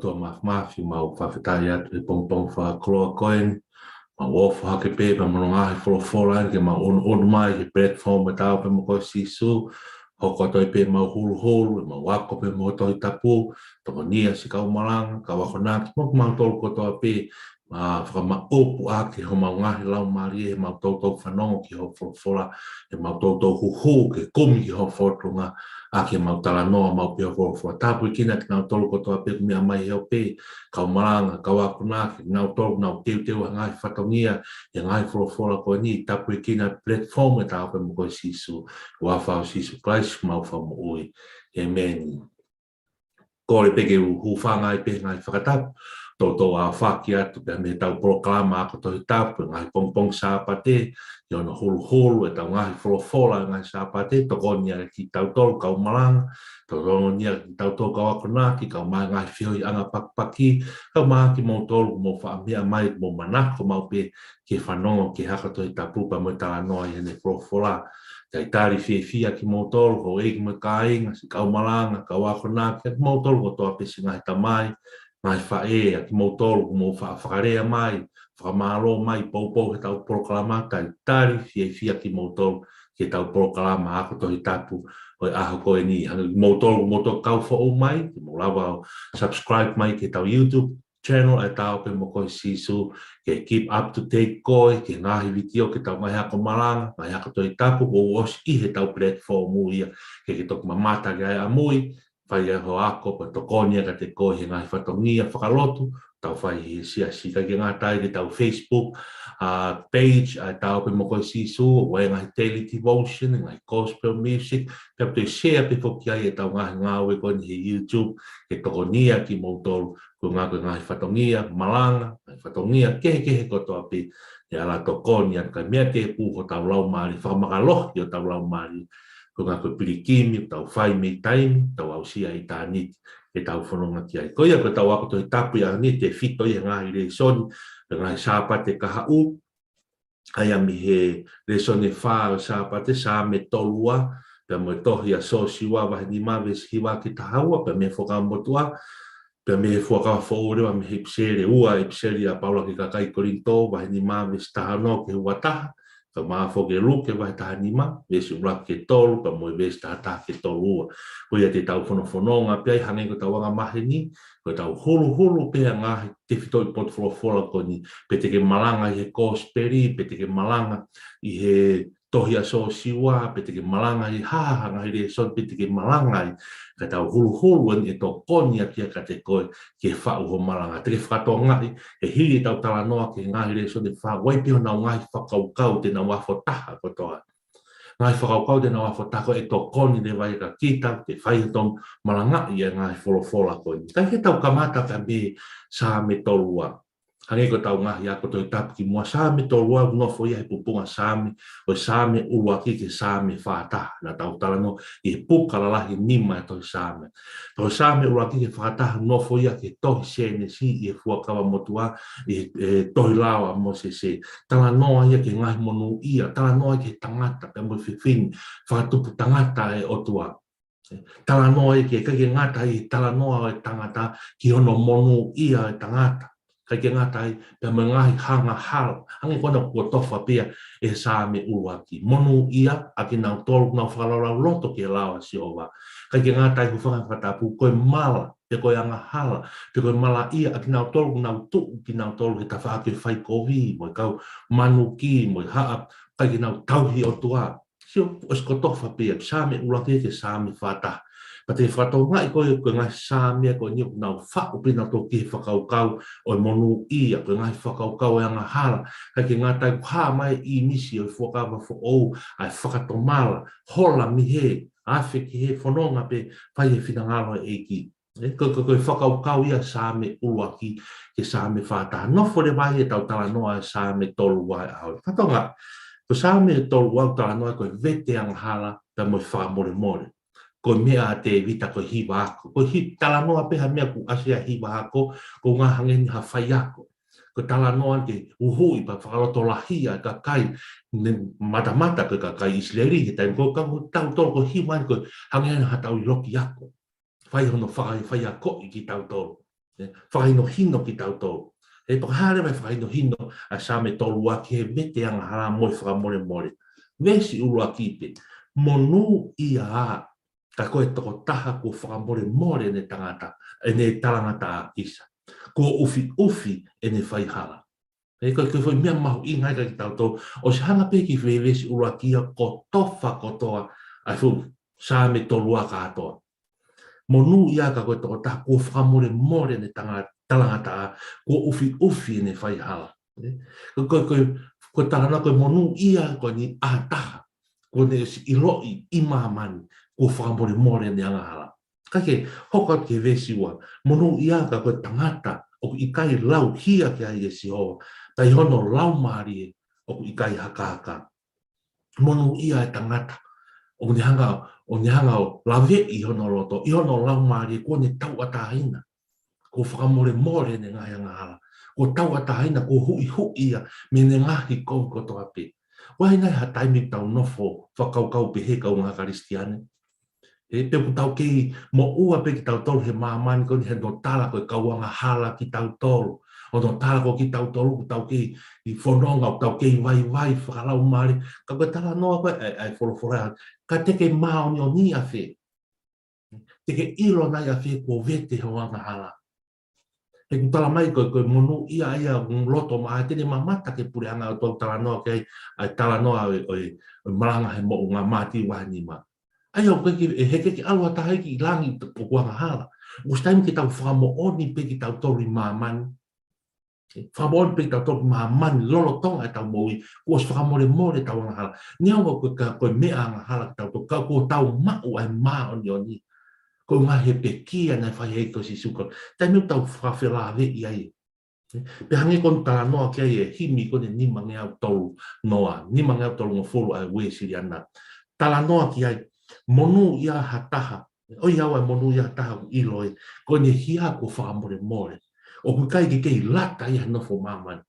toa mafi mau whawhetai atu e pongpong whakroa koen, ma wofu hake pe, ma mononga he wholofola, ke ma on mai he platform e tau pe moko sisu, hoko toi pe ma hulu, ma wako pe mo toi tapu, toko nia si kau malanga, ka wako naki, mok mau tolu kotoa pe, ma whakama opu ake ho mau ngahi lau marie, he mau tautou whanongo ki ho wholofola, he mau tautou huhu, ke kumi ki ho wholotunga, ake mau tala noa mau pia wholofola. Tāpui kina ki ngau tolu kotoa pe kumia mai heo pe, kau malanga, kau aku naki, ngau tolu, ngau teu ngai whatongia, e ngai wholofola koe ni, tāpui kina platform e tāpe mo koe sisu, wa whao sisu Christ mau whao mo ui. Amen. Kore peke whangai pe ngai whakatapu, toto a whaki atu pe me tau proklama ako tohi tapu, ngai pongpong sāpate, i ona hulu e tau ngahi wholofola ngai sāpate, toko nia ki tau tolu kau malanga, toko nia ki tau tolu kau ako naki, kau mai ngai whioi anga pakpaki, kau mai ki mō tolu mō whaamia mai mō manako mau pe ke whanongo ki haka tohi tapu pa mo tala noa i hene wholofola. Kai tari whia ki mō tolu, ho eiki mo kāinga, si kau malanga, kau ako naki, mō tolu ko toa pesi ngai tamai, ngai whae, ki mō tolu, mō whakarea mai, whakamalo mai, pou he tau proklama, kai tari whia ki mō tolu, ki tau proklama, ako tohi tapu, oi aho koe ni, mō tolu kau whao mai, ki mō lawa subscribe mai ki tau YouTube channel, e tau pe mo koe sisu, ke keep up to date koe, ke ngahi video ki tau mai hako malanga, mai hako tohi tapu, o os i he tau platform ia, ke toku mamata ki ai amui, whai ho ako, pa tokonia ka te koe he ngai whatongia whakalotu, tau whai he sia ka ki ngā tai ki tau Facebook page, tau pe mo koe sisu, wai ngai daily devotion, ngai gospel music, pe te share pe whoki ai e tau ngawe koe ni he YouTube, ke tokonia ki mo tolu, ko ngai whatongia, malanga, ngai whatongia, kehe kotoa pe, e ala tokonia, ka mea te puho tau lau maari, whakamakalohki o tau lau maari, ko ngā koe pirikimi, tau whai mei taimi, tau au sia i tāniti, e tau whanonga ki ai. Koia ko tau ako toi tapu i ni, te whito i ngāhi reisoni, ngāhi sāpate kaha u, ai ami he reisoni whā o sāpate, sā me tolua, pe mo tohi a sosiwa, wahi ni mawe hiwa ki tahaua, pe me whakamotua, pe me whakawhaorewa me he psere ua, e psere a paula ki kakai korinto, wahi ni mawe stahano ki hua taha, ka maafo ke luke wahi taha nima, vesi ura ke tolu, ka moe vesi taha ke tolu ua. Koia te tau whanonga pia, hange ko tau wanga mahe ni, ko tau hulu pia ngahi, te whito i potu wholofola ko ni, pe te ke malanga i he kōsperi, pe te ke malanga i he tohi a so siwa, pe te ke malanga i haha ngahi re son, pe te ke malanga i, ka tau hulu an e tō konia kia ka te koe, ke whau ho malanga. Te ke whakato ngahi, e hiri tau tala noa ke ngahi re son, e wha waipiho nau ngahi whakaukau te nau whafotaha kotoa. Ngai whakaukau te nau whafotaha e tō koni le vai ka kita, te whai tō malanga i a ngahi wholofola koe. Tai he tau kamata ka me sā me tolua. Hange ko tau ngahi ako toi tapu ki mua sāme tolua nofo ia he pupunga sāme, o sāme ulua ki ke sāme whātaha, na tau talano i he pukalalahi nima e toi sāme. Tau sāme ulua ki ke whātaha nofo ia ke tohi sēne si i he fuakawa motua, i tohi lawa mo se. Tala noa ia ke ngahi monu ia, tala noa ke tangata, pe mo whiwhini, whakatupu tangata e otua. Tala noa ia ke kake ngata i tala noa e tangata ki ono monu ia e tangata. Kai ke ngatai, pe me ngahi hanga hal, hangi kona kua tofa pia e sāme uruaki. Monu ia, a ki nau tolu, nau whakalau loto ki e lawa si owa. Kai ke ngatai hu whakatapu, koe mala, pe koe anga hala, pe koe mala ia, a ki nau tolu, nau tuu, ki nau tolu, he ta whaake whai kovi, moi kau manu ki, moi haap, kai ki nau tauhi o tua. Si o sko tofa pia, sāme uruaki ke sāme whataha. Pa te whakatau ngai koe ngai sāmea koe ni nau whako pina tō ki he whakaukau o monu ia, koe ngai whakaukau e anga hala, kai ke ngā tai pā mai i nisi o whakawa whaou, ai whakatau mala, hola mi he, awhi ki he whanonga pe, whai he whinangalo e ki. Koe whakaukau ia sāme uruaki ke sāme whātaha. Nofo re vai e tau tala noa e sāme tolu wai au. Whatonga, ko sāme tolu wau tala noa koe vete anga hala, pe moi whakamore more. Ko mea te vita ko hiwa ako. Ko tala noa peha mea ku asia hiwa ako, ko ngā hangeni ha whai ako. Ko tala noa te uhui pa whakaloto lahia ka kai, mata ka kai isleri, he taim ko tau tolo ko hiwa ko hangeni ha tau i loki ako. Whai hono whai ako i ki tau tolo. whakaino hino ki tautou. E pakahare mai whakaino hino a sa me tolu aki he mete anga hala moi whakamore more. Vesi uru aki pe. Monu ia a ka koe toko taha ko whakamore more ne tangata, e ne talangata a isa. Ko ufi ufi e ne whaihala. E koe koe mea mahu i ngai ki tautou, o se hanga pe ki vesi uru aki a ko tofa kotoa, ai fu sa me tolu aka atoa. Monu ia ka koe toko taha ko whakamore more ne talangata ko ufi ufi ne whaihala. Ko tarana koe monu ia ko ni ataha, ko ne si iloi i mahamani ko whakamore more ne angahala. Kake hoka ke vesiwa, monu ia ka koe tangata o i kai lau hia ke ai e si hoa, tai hono lau maari o i kai haka haka. Monu ia e tangata. O ni hanga o lawe i hono roto, i hono lau maari ko ne tau atahina. Ko whakamore more ne ngai hala. Ko tau atahina, ko hui hui ia, me ne ngahi kou koto ape. Wai nai ha taimi tau nofo, whakaukau pe he kau ngā karistiane. E pe ku tau kei, mo ua pe ki tau tolu he maamani, ko ni he no tala koe kauanga hala ki tau tolu. O no tala ko ki tau tolu, ku tau kei i whanonga, o tau kei vai, whakalau maari. Ka koe tala noa koe, ai whorofora, ka teke mao ni o ni a whe. Teke ilo nai a whe ko vete hoanga hala. E ku tala mai koe monu ia loto maa, tene mamata ke pure anga o tau tala noa kei, ai tala noa o maranga he mo ngā māti wahani maa. Ai au koe e heke ki alua tahai ki langi o kuanga hala. Ustaimi ki tau whamo oni pe ki tau tori maamani. Whamo oni pe ki tau tori maamani, lolo tonga e tau moui, kuos whamore more tau anga hala. Niawa koe mea anga hala ki tau to, ko tau mau ai maa oni oni. Ko ngā he pe kia nei whai hei ko si sukon. Tai meu tau whawhela ave i ai. Pe hangi kon tala noa kia e himi kone nima nge au tolu noa, nima nge au tolu ngofolu ai we siri ana. Tala noa ki ai, monu ia hataha, o ia wai monu ia hataha i loe, ko ne hia ko whakamore more. O ku kai ki kei lata ia nofo mamani.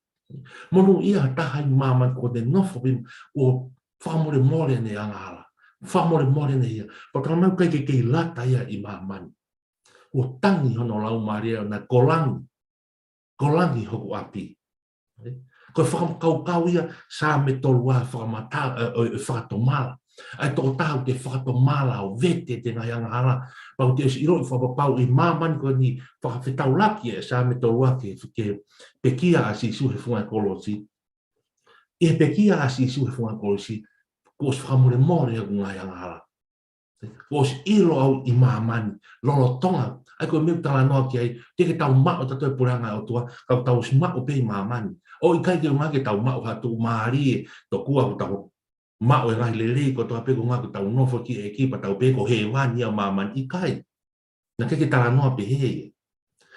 Monu ia hataha i mamani ko ne nofo bim o whakamore more ne angala. Whakamore more ne ia. Pa kama mau kai ki kei lata ia i mamani. O tangi hono lau maria na kolangi hoku api. Ko whakamau ia sa me tolua whakatomala. Ai tō tāu te whakatomala o vete te ngai anga hala. Pau te isi iro i whakapau i māmani ko ni whakawhetau laki e sa me tolua ke pekia a si su he funga kolosi. E pekia a si su he funga kolosi, ko os whakamore more e ngai anga hala. Ko os iro au i māmani, lolo tonga. Ai ko meu tala noa ki ai, teke tau mao tato e puranga o tua, kau tau smao pe i māmani. O i kai ke unga ke tau mao hatu maari e to kua ko tau mao e ngahi lelei ko toa peko ngā ko tau nofo ki e kipa tau peko he wani au māmani i kai. Na keke tala noa pe he.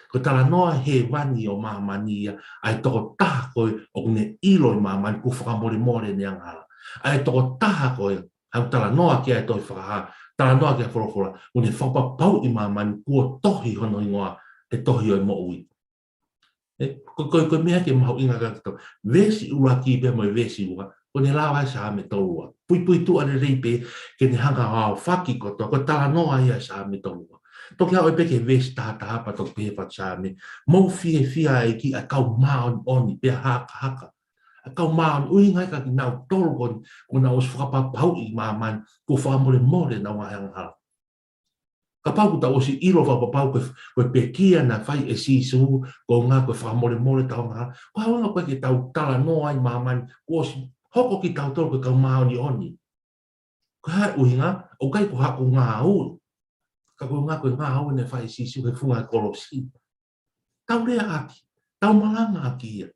Ko tala noa he wani o māmani ia, ai toko taha koe o kune ilo i māmani ku whakamore more ne angala. Ai toko taha koe, hau tala noa ki ai toi whakaha, tala noa ki a whorofora, kune whapapau i māmani kua tohi hono ingoa, e tohi o i mo ui. Koe mea ke mahu inga kakatau, vesi ura ki pe mo vesi ura, ko ne lawa sa me tolua. Pui tu ane reipe ke ne hanga ao whaki kotoa, ko tala noa ia sa me tolua. Toki hao e peke vesi taha hapa toki pehepat sa me, mau fia e ki a kau maon oni, pia haka. A kau maon ui ngai ka ki nau tolu kon, ko na os whakapapau i maaman, ko whakamore more na wahanga hala. Ka pau ta osi ilo whakapapau koe pekia na whai e sisu, ko ngā koe whakamore more tau ngā. Ko hao koe ke tau tala noa i maaman, ko osi hoko ki tau tolu kau maoni oni. Ko hae uhinga, o kai ko hako ngā au. Ka ko ngā koe ngā au ne whai sisu he funga kolosi. Tau rea aki, tau malanga aki ia.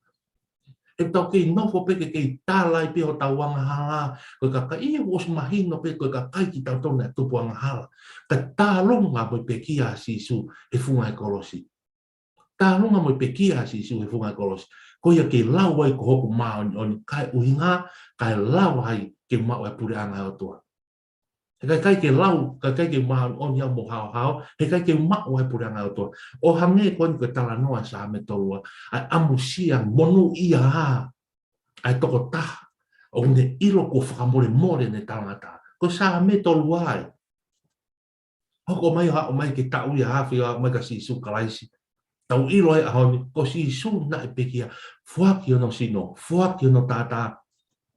E tau kei nofo peke kei tālai pe o tau anga hala. Koe ka ka ia os mahino pe koe ka kai ki tau tolu ne tupu anga hala. Ka tālonga moe pe kia sisu he funga kolosi. Tālonga moe pe kia sisu he funga kolosi. Ko ia ke lau ai ko hoku maoni oni kai uhinga, kai lau ai ke mau e pure anga o tua. He kai ke lau, kai ke maoni oni au mo hao, he kai ke mau e pure anga o tua. O hange koni ko tala noa sa me tolua, ai amu siang, monu ia ha, ai toko taha, o ne ilo ko whakamore more ne tangata. Ko sa me tolua ai. Hoko mai ha o mai ke tau ia hawhi mai ka si su kalaisi. tau ilo e ahoni, ko si isu na e pekia, fuaki ono sino, fuaki ono tata,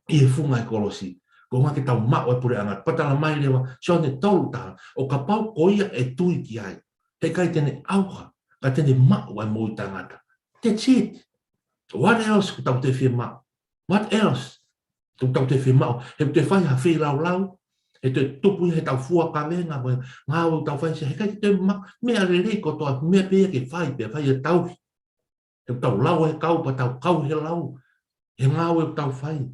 i e funga e kolosi. Ko ngā ke tau mao e pure anga, patala mai lewa, sio ne tolu taha, o ka pau koia e tui ki ai. He kai tene auha, ka tene mao e mui tangata. That's it. What else ku tau te whia mao? What else? Tu tau te whia mao, he te whai ha whi lau lau, he te tupu he tau fua ka venga, ngā u tau whai se, he kai te mao, mea re ko toa, mea pia ke whai, pia whai e tau. He tau lau he kau, pa tau kau he lau, he ngā u e tau whai.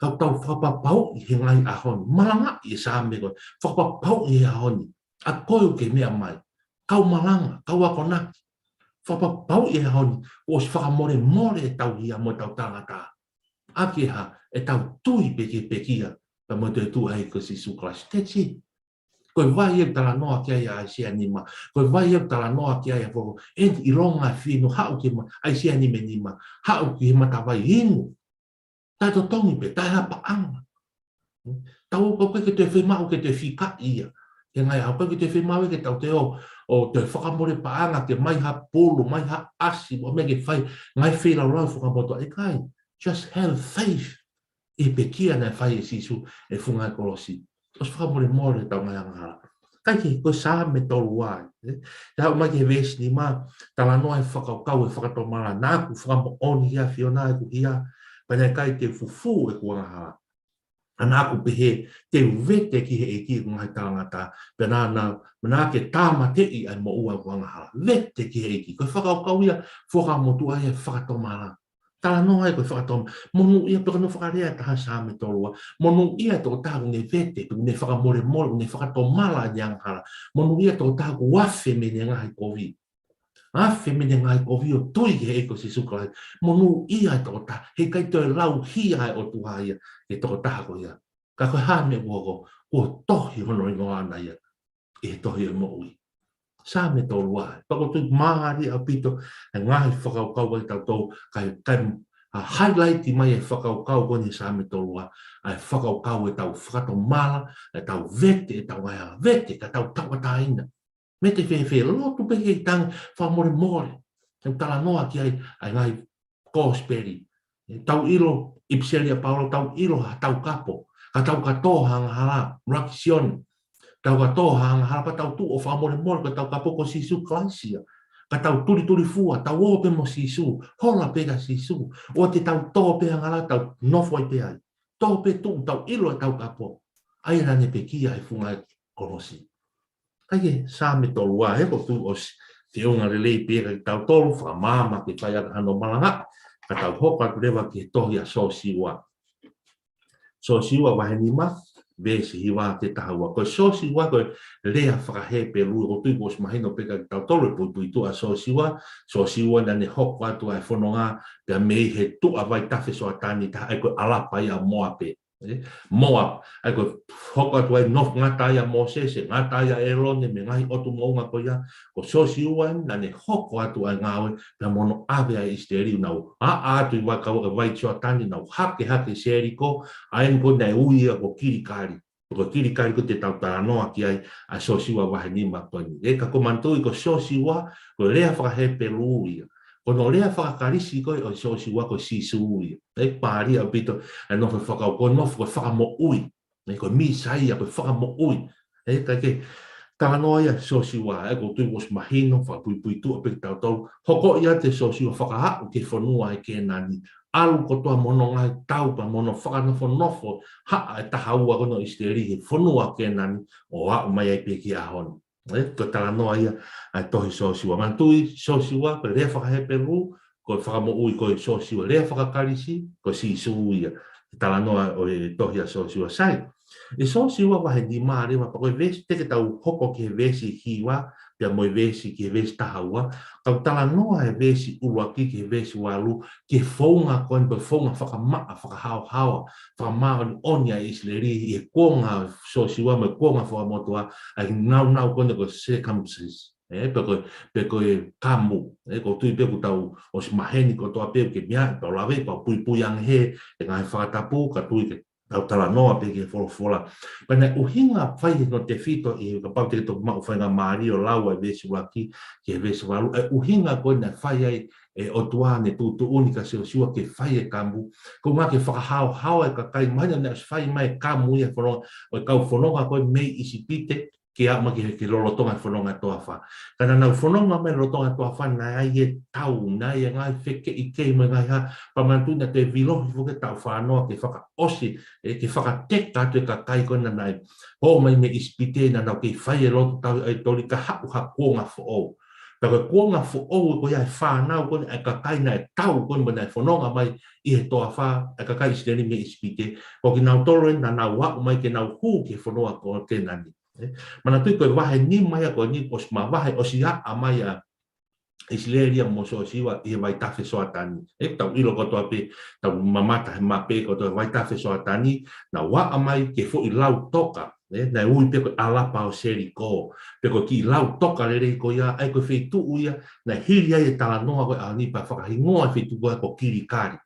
Kau tau whapapau i he ngai ahoni. Malanga i sa me koe. Whapapau i he ahoni. A koe ke mea mai. Kau malanga, kau ako naki. Whapapau i he ahoni. O si whakamore more e tau hia mo tau tangata. Ake ha e tau tui peke pekia. Pa mo te tu hei ko si suklas. That's it. Koe vai e tala noa kia ia ai se anima. Koe vai e tala noa kia ia foko. Enti i ronga whino hau ki ma ai se anime nima. Hau ki he matawai inu. Tai to tongi pe, tai hapa anga. Tau ko ke te whemau ke te whika ia. Ke ngai au ke te whemau ke tau te o te whakamore pa anga ke mai ha polo, mai ha asi, o me ke whai, ngai whera rau whakamoto. E kai, just have faith. E pe kia nei whai e sisu e whunga e kolosi. Os whakamore more tau ngai anga. Kai ke, ko sa me tolu wai. Te hau mai ke vesi ni ma, tala noa e whakau e whakatomara. Nāku whakamo oni hia, whiona e ku hia. Pai kai te fufu e kua ha. Ana aku pehe te vete ki he e ki ngai tangata. Pena na ke tama te I ai mo ua kua ha. Vete ki he e ki. Koe whakau ia, whakamotu ai e whakatomara. Tala no ai koe whakatomara. Monu ia pekano whakarea taha sa me tolua. Monu ia tō tāku ne vete, ne whakamore moro, ne whakatomala nyang hala. Monu ia tō tāku wafe me ne ngai kovi. A femine ngai ko vio tui ke eko si sukai monu ia to ta he kai to lau hia o tu haia e to ta ko ia ka ko ha me wo ko to hi no no ana ia e to hi mo ui sa me to wa pa ko tu mahari a pito ngai whakau kau ai tau to kai a highlight I mai e whakau kau ko ni sa me to wa ai whakau kau e tau whakato mala e tau vete e tau ngai vete ka tau taina me te whewhe, lotu pe hei tang whamore more. Tau tala noa ki ai ngai kōsperi. Tau ilo, Ipselia Paulo, tau ilo ha tau kapo. Ka tau katoa hanga hala, Raksion. Tau katoa hanga hala, pa tau tu o whamore more, ka tau kapo ko sisu klaisia. Ka tau turi fua, tau ope mo sisu, hola pega sisu. O te tau tō pe hanga hala, tau nofoi pe ai. Tō pe tu, tau ilo tau kapo. Ai rane pe kia e funga korosi. Kai sa me tolu wa he ko tu os te unga relei pera tau tolu wha mama ke whai aka hano malanga ka tau hoka kurewa ki tohi a so siwa. So siwa wahe ni ma vesi hiwa te tahua. Ko so siwa ko lea whakahe pe rui o tui kos mahino peka ki tau tolu pui tu a so siwa na ne hoka atu ai whanonga pia mei he tu a vai tawhi so atani ta ai ko alapai a moa pe. Moab, ai ko hoka tu ai nof ngata ia Moses, ngata ia Elon me ngai otu monga ko ia, ko sosi uan na ne hoka tu ai ngawe na mono ave ai isteri nau. A tu wa ka vai cho tani nau hake seriko, ai ko nei ui ko kirikari. Ko kirikari ko te tau tanoa ki ai a sosi wa wa ni ma ko ni. E ka ko mantui ko sosi wa ko lea fa he peluia. Kono lea whakarisi koe o sosi wako sisu ui. E pāri au pito e no whakau koe no whakamo ui. E koe mi sai a koe whakamo ui. E kai ke tānoa ia sosi wa e ko tui mos mahino whakapui tu a piki tau tau. Hoko ia te sosi wa whakahau ke whanua e ke nani. Alu kotoa mono ngai tau pa mono whakanofo haa e tahaua kono isteri he whanua ke nani o au mai ai piki ahonu. Ko tala noa ia ai tohi sosiwa. Mantui sosiwa, ko rea whakahe peru, ko whakamo ui ko sosiwa. Rea whakakarisi, ko si suu ia. Tala noa o tohi a sosiwa sai. E sosiwa wahe ni maa rewa, pa koe vesi, teke tau hoko ke vesi hiwa, pia moe vesi ke vesi tahaua. Kau tala noa e vesi uruaki ke vesi walu, ke whaunga koen, ko whaunga whakamaa, whakahau, whakamaa ni onia isleri, e konga sosiwa, me konga whakamotua, ai nau koen ko circumstances. Pe koe kamu, ko tui peku tau o si maheni ko toa peku ke mea, pa lawe, pa pui ang he, e ngai whakatapu, ka tui ke tau tala noa pe ke fola. Pana uhinga fai no te fito e ka pau te to ma fai nga mari o lau e vesi waki ke vesi walu e uhinga ko na fai ai e o tuane tu unika se siwa ke fai e kambu ko ma ke whakahao hao e ka kai mai na fai mai kamu e fono o kau fononga ko mei isi pite ke a ma ke lolotonga fononga toa fa kana na fononga me lolotonga toa fa na ai tau na ai ngai feke i ke mai ngai ha pamantu na te vilo fo ke tau fa no ke whaka osi e ke whakateka te ka kai kona nai ho mai me ispite na na ke whai e loto tau ai tori ka hapu ha kuonga fo o Pero kuonga fo o ko ia whanau kone e ka kai na e tau kone mana e whanonga mai i he toa wha e ka kai isteni me ispite ko ki nau toro na nau wau mai ke nau hū ke whanoa ko te nani mana tui koe wahe ni mai a koe ni os ma wahe osi a mai a Isleria mo so siwa i vai tafe so atani tau ilo ko to pe tau mamata he mape ko to vai tafe so atani na wa amai ke fo i lau toka na ui pe ko ala pa o seri ko pe ko ki lau toka le ko ya ai ko fe tu uia na hiria e tala no ko ani pa fa hingo fe tu ko kiri kari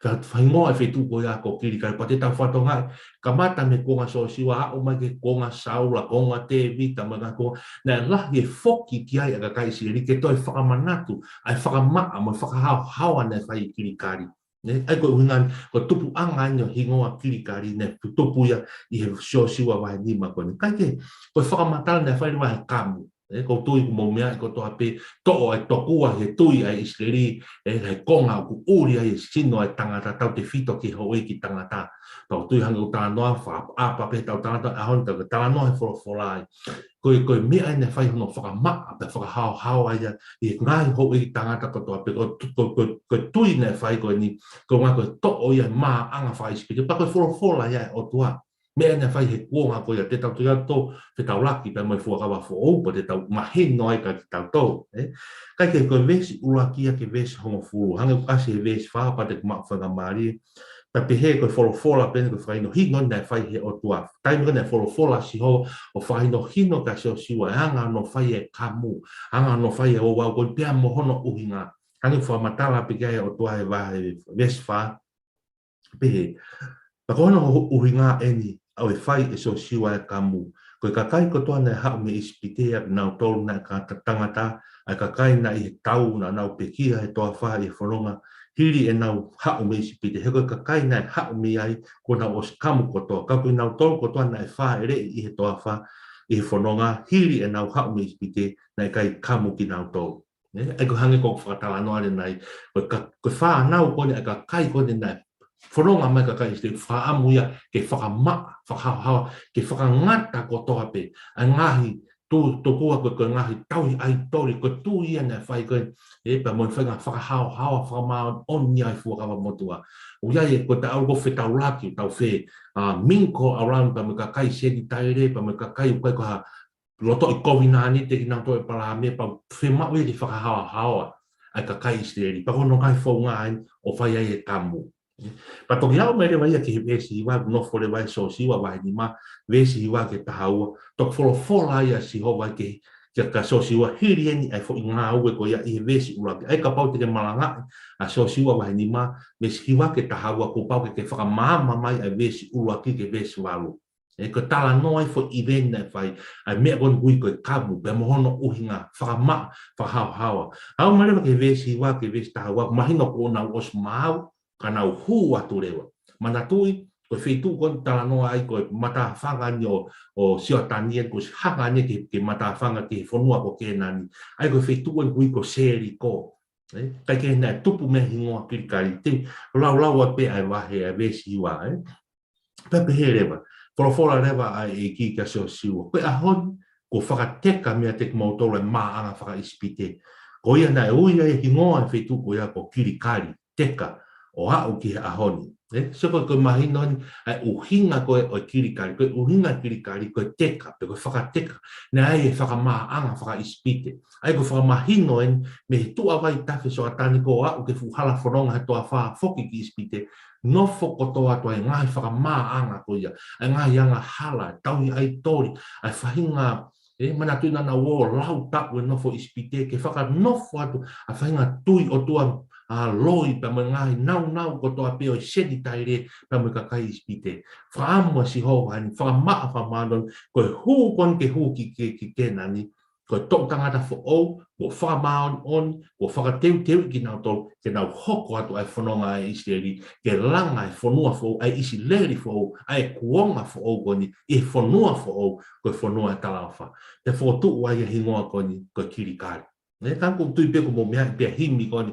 ka hingo fe tu ko ya ko kiri kari pa te tau fa tonga kamata me ko nga so siwa o mai ke ko nga saula ko nga te vita ma ko na la ye foki ki ai ka kai siri ke toi whakamanatu ai whakamaa mo whakahau na whai kirikari ai ko wingan ko tupu anga nyo hingoa kirikari ne tupu ya i he sio siwa wai ni ma ko ni kai ke ko whakamatala na whai wai kamu ko tui ko mo mea ko to ape to ai tokua he tui ai isleri ai konga ku uri ai sino ai tangata tau te fito ki hoi ki tangata tau tui hanga utana noa wha apa pe tau tangata ahon tau tala noa he folai ko mea ai ne whai hono whakamaa pe whakahao ai i ngai hoi ki tangata ko to ape ko tui ne whai ko ni ko ngā ko to o ia maa anga whai spiti pa ko folai ai o tua mea na whai he kuonga ko ia te tau tuia tō te tau laki pe mai fuakawa fo o pa te tau mahino ai ka te tau tō kai ke koe vesi ulakia ke vesi hongo furu hange kasi he vesi wha pa te kumak whanga maari pa pe he koe folofola pene koe whaino hino na whai he o tua taimi kone folofola si ho o whaino hino ka seo siwa hanga no whai e kamu hanga no whai e o wau koe pia mohono uhinga hange whamatala pe kia o tua he wahe vesi wha pe he pa kono uhinga eni au e whai e so siwa e kamu. Koe ka kai kotoa na hao me ispitea nau tolu na ka tangata, ai ka kai na i tau na nau pekia he toa wha e whanonga, hiri e nau hao me ispite. He koe ka kai na hao me ai ko nau os kamu kotoa. Ka koe nau tolu kotoa na e wha e rei i he toa wha e whanonga, hiri e nau hao me ispite na e kai kamu ki nau tolu. Ai ko hange ko whakatala noa le nai, koe wha nau kone ai ka kai kone nai, whanonga mai ka kai ste whaamuia ke whakamaa, whakahawa, ke whakangata ko toa pe, a ngahi tōkua ko ngahi tauhi ai tori, ko tū ia nei whai koe, pa moi whainga whakahawa, whakamao on ia i fuakawa motua. O iai ko te au ko whetau laki, tau whe, minko around pa me ka kai sedi taire, pa me ka kai ukai ko ha, loto i kovinani te ki nang toi palame, pa whe mau i whakahawa, ai ka kai steri, pa kono kai whaunga ai, o whai ai e kamu. Pa toki au mere vai ke vesi wa no fole vai so si wa vai ni ma vesi wa ke tahau tok folo fola ia si ho vai ke ka so si wa hiri ni ai fo nga u ko ia i vesi ula ai ka pau te malanga a so si wa vai ni ma vesi wa ke tahau ko pau ke fa mama mai ai vesi ula ki ke vesi walu e ko tala no ai fo event na fai ai me kon gui ko kabu be mo hono uhinga fa ma fa hawa au mere ke vesi wa ke vesi tahau mahino ko na os mau kana hu atu rewa mana tui ko fitu kon tala no ai ko mata fanga ni o sio tanien ko hanga ni ke mata fanga ke fonua ko ke nani ai ko fitu kon kui ko seri ko kai ke na tupu me hingo ki kalite lau pe ai wa he vesi wa pe he rewa fora rewa ai e ki ka so siu pe a hon ko faka teka me te mo tole ma anga faka ispite ko ia na uia e hingo ai fitu ko ia ko kirikari teka o hau ki ahoni. So ko mahino ai uhinga ko o kirikari, ko uhinga kirikari ko teka, pe ko whakateka, na ai e whakamaanga, whakaispite. Ai ko whakamahino en, me tu awai tafe so atani ko au ke fuhala whanonga he toa wha foki ki ispite, no whokotoa to ai ngahi whakamaanga ko ia, ai ngahi anga hala, tauhi ai tori, ai whahinga mana tu na wo lau ta we no fo ispite ke faka no fo atu a fainga tui o tua a loi pa mangai nau ko to apeo sedi taire pa me kakai ispite fa amo si ho han fa ma fa mandon ko hu kon ke hu ki nani ko tok tangata fo o fa ma on o fa teu ki na to ke na hoko atu ai fononga ai isteri ke langa ai fonua fo ai isi leri fo ai kuonga fo goni e fonua fo ko fonua talafa te fo tu wa ye hingoa koni ko kirikari ne kan ko tu pe ko mo me pe himi koni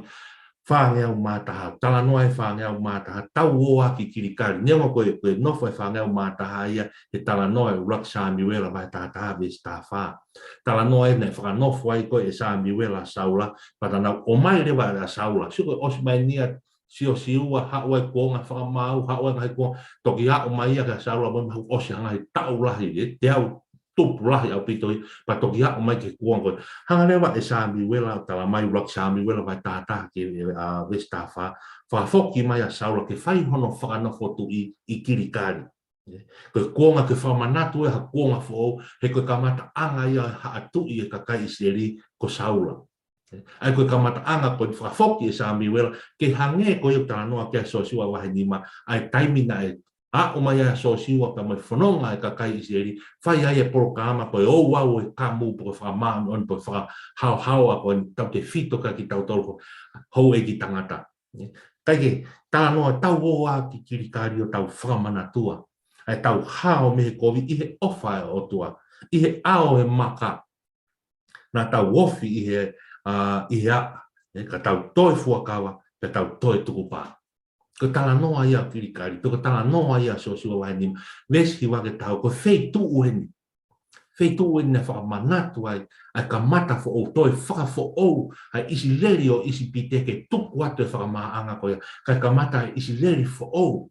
whāngea o mātaha, tala noa e whāngea o mātaha, tau o aki kirikari, newa koe nofo e whāngea o mātaha ia, e tala noa e urak Samuela mai tātaha ves tā whā. Tala noa e nei whakanofo ai koe e Samuela saula, patana o mai rewa e a saula, suko os mai nia sio siua, haua e kuonga whakamau, haua e ngai kuonga, toki a o mai a ka saula, mo mahu osi hanga he tau lahi, te au tupu lahi au pitoi, pa toki a o mai ke kuonga. Hanga rewa e Samuela, tala mai urak Samuela mai tātaha ke ves tā whā, whafoki mai a saula ke whai hono whakanofo tu i kirikari. Koe kuonga ke whamanatu e ha kuonga fo he koe kamata anga ia ha atu i e kakai iseri ko saula. Ai koe kamata anga koe whafoki e Samuela ke hange koe o tala noa kia sosiua wahe nima ai taimina e a o mai a sosiua ka mai whanonga e kakai iseri whai ai e porokama koe o wau e kamu po whamaan on po wha hau koe tau te fito ka ki tau tolko hou e ki tangata. Kai ke tala noa tau o a ki kirikari o tau whakamanatua. Ai tau hao me he kovi i he ofa e o tua, i he ao he maka, na tau wofi i he a, ka tau toi fuakawa, ka tau toi tukupā. Ko tala noa ia kirikari, ko tala noa ia sosiua wahenim, vesi wake tau, ko fei tu ueni na whakamanatu ai ka mata fo o toi whakafo o, ai isi leri o isi piteke tuku atu e whakamaanga koia, kai ka mata isi leri fo o,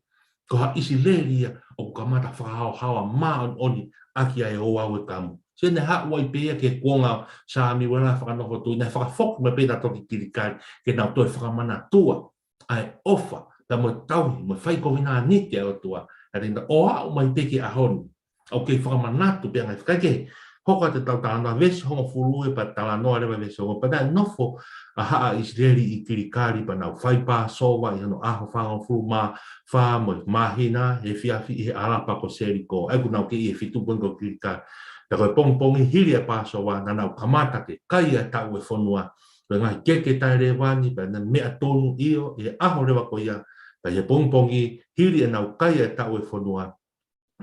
ko ha isi leri o kamata whakahao hawa maa oni aki ai o au e kamu. Se ne ha wai pea ke kuonga Samuela whakanoho tu, ne whakafok me pēta toki kirikari ke nau toi whakamanatua ai ofa, ta mo tauhi, mo whaikovina nite o tua, a rinda o au mai peke a honi, au kei whakamanatu pea ngai whakaike, hoka te tau tāna vesi hongo furue pa tala noa rewa vesi hongo, pa nai nofo a haa Israeli i kirikari pa nau whaipa sowa i hano aho whango furu ma wha mo mahina he whiawhi i he alapa ko seriko, ai ku nau ke i he whitu bungo kirikari, ta koe pongpongi hiri a pa sowa na nau kamata ke kai a tau e whonua, pa ngai keke tai rewani, pa nai mea tonu io, i he aho rewa ko ia, pa he pongpongi hiri a nau kai a tau e whonua,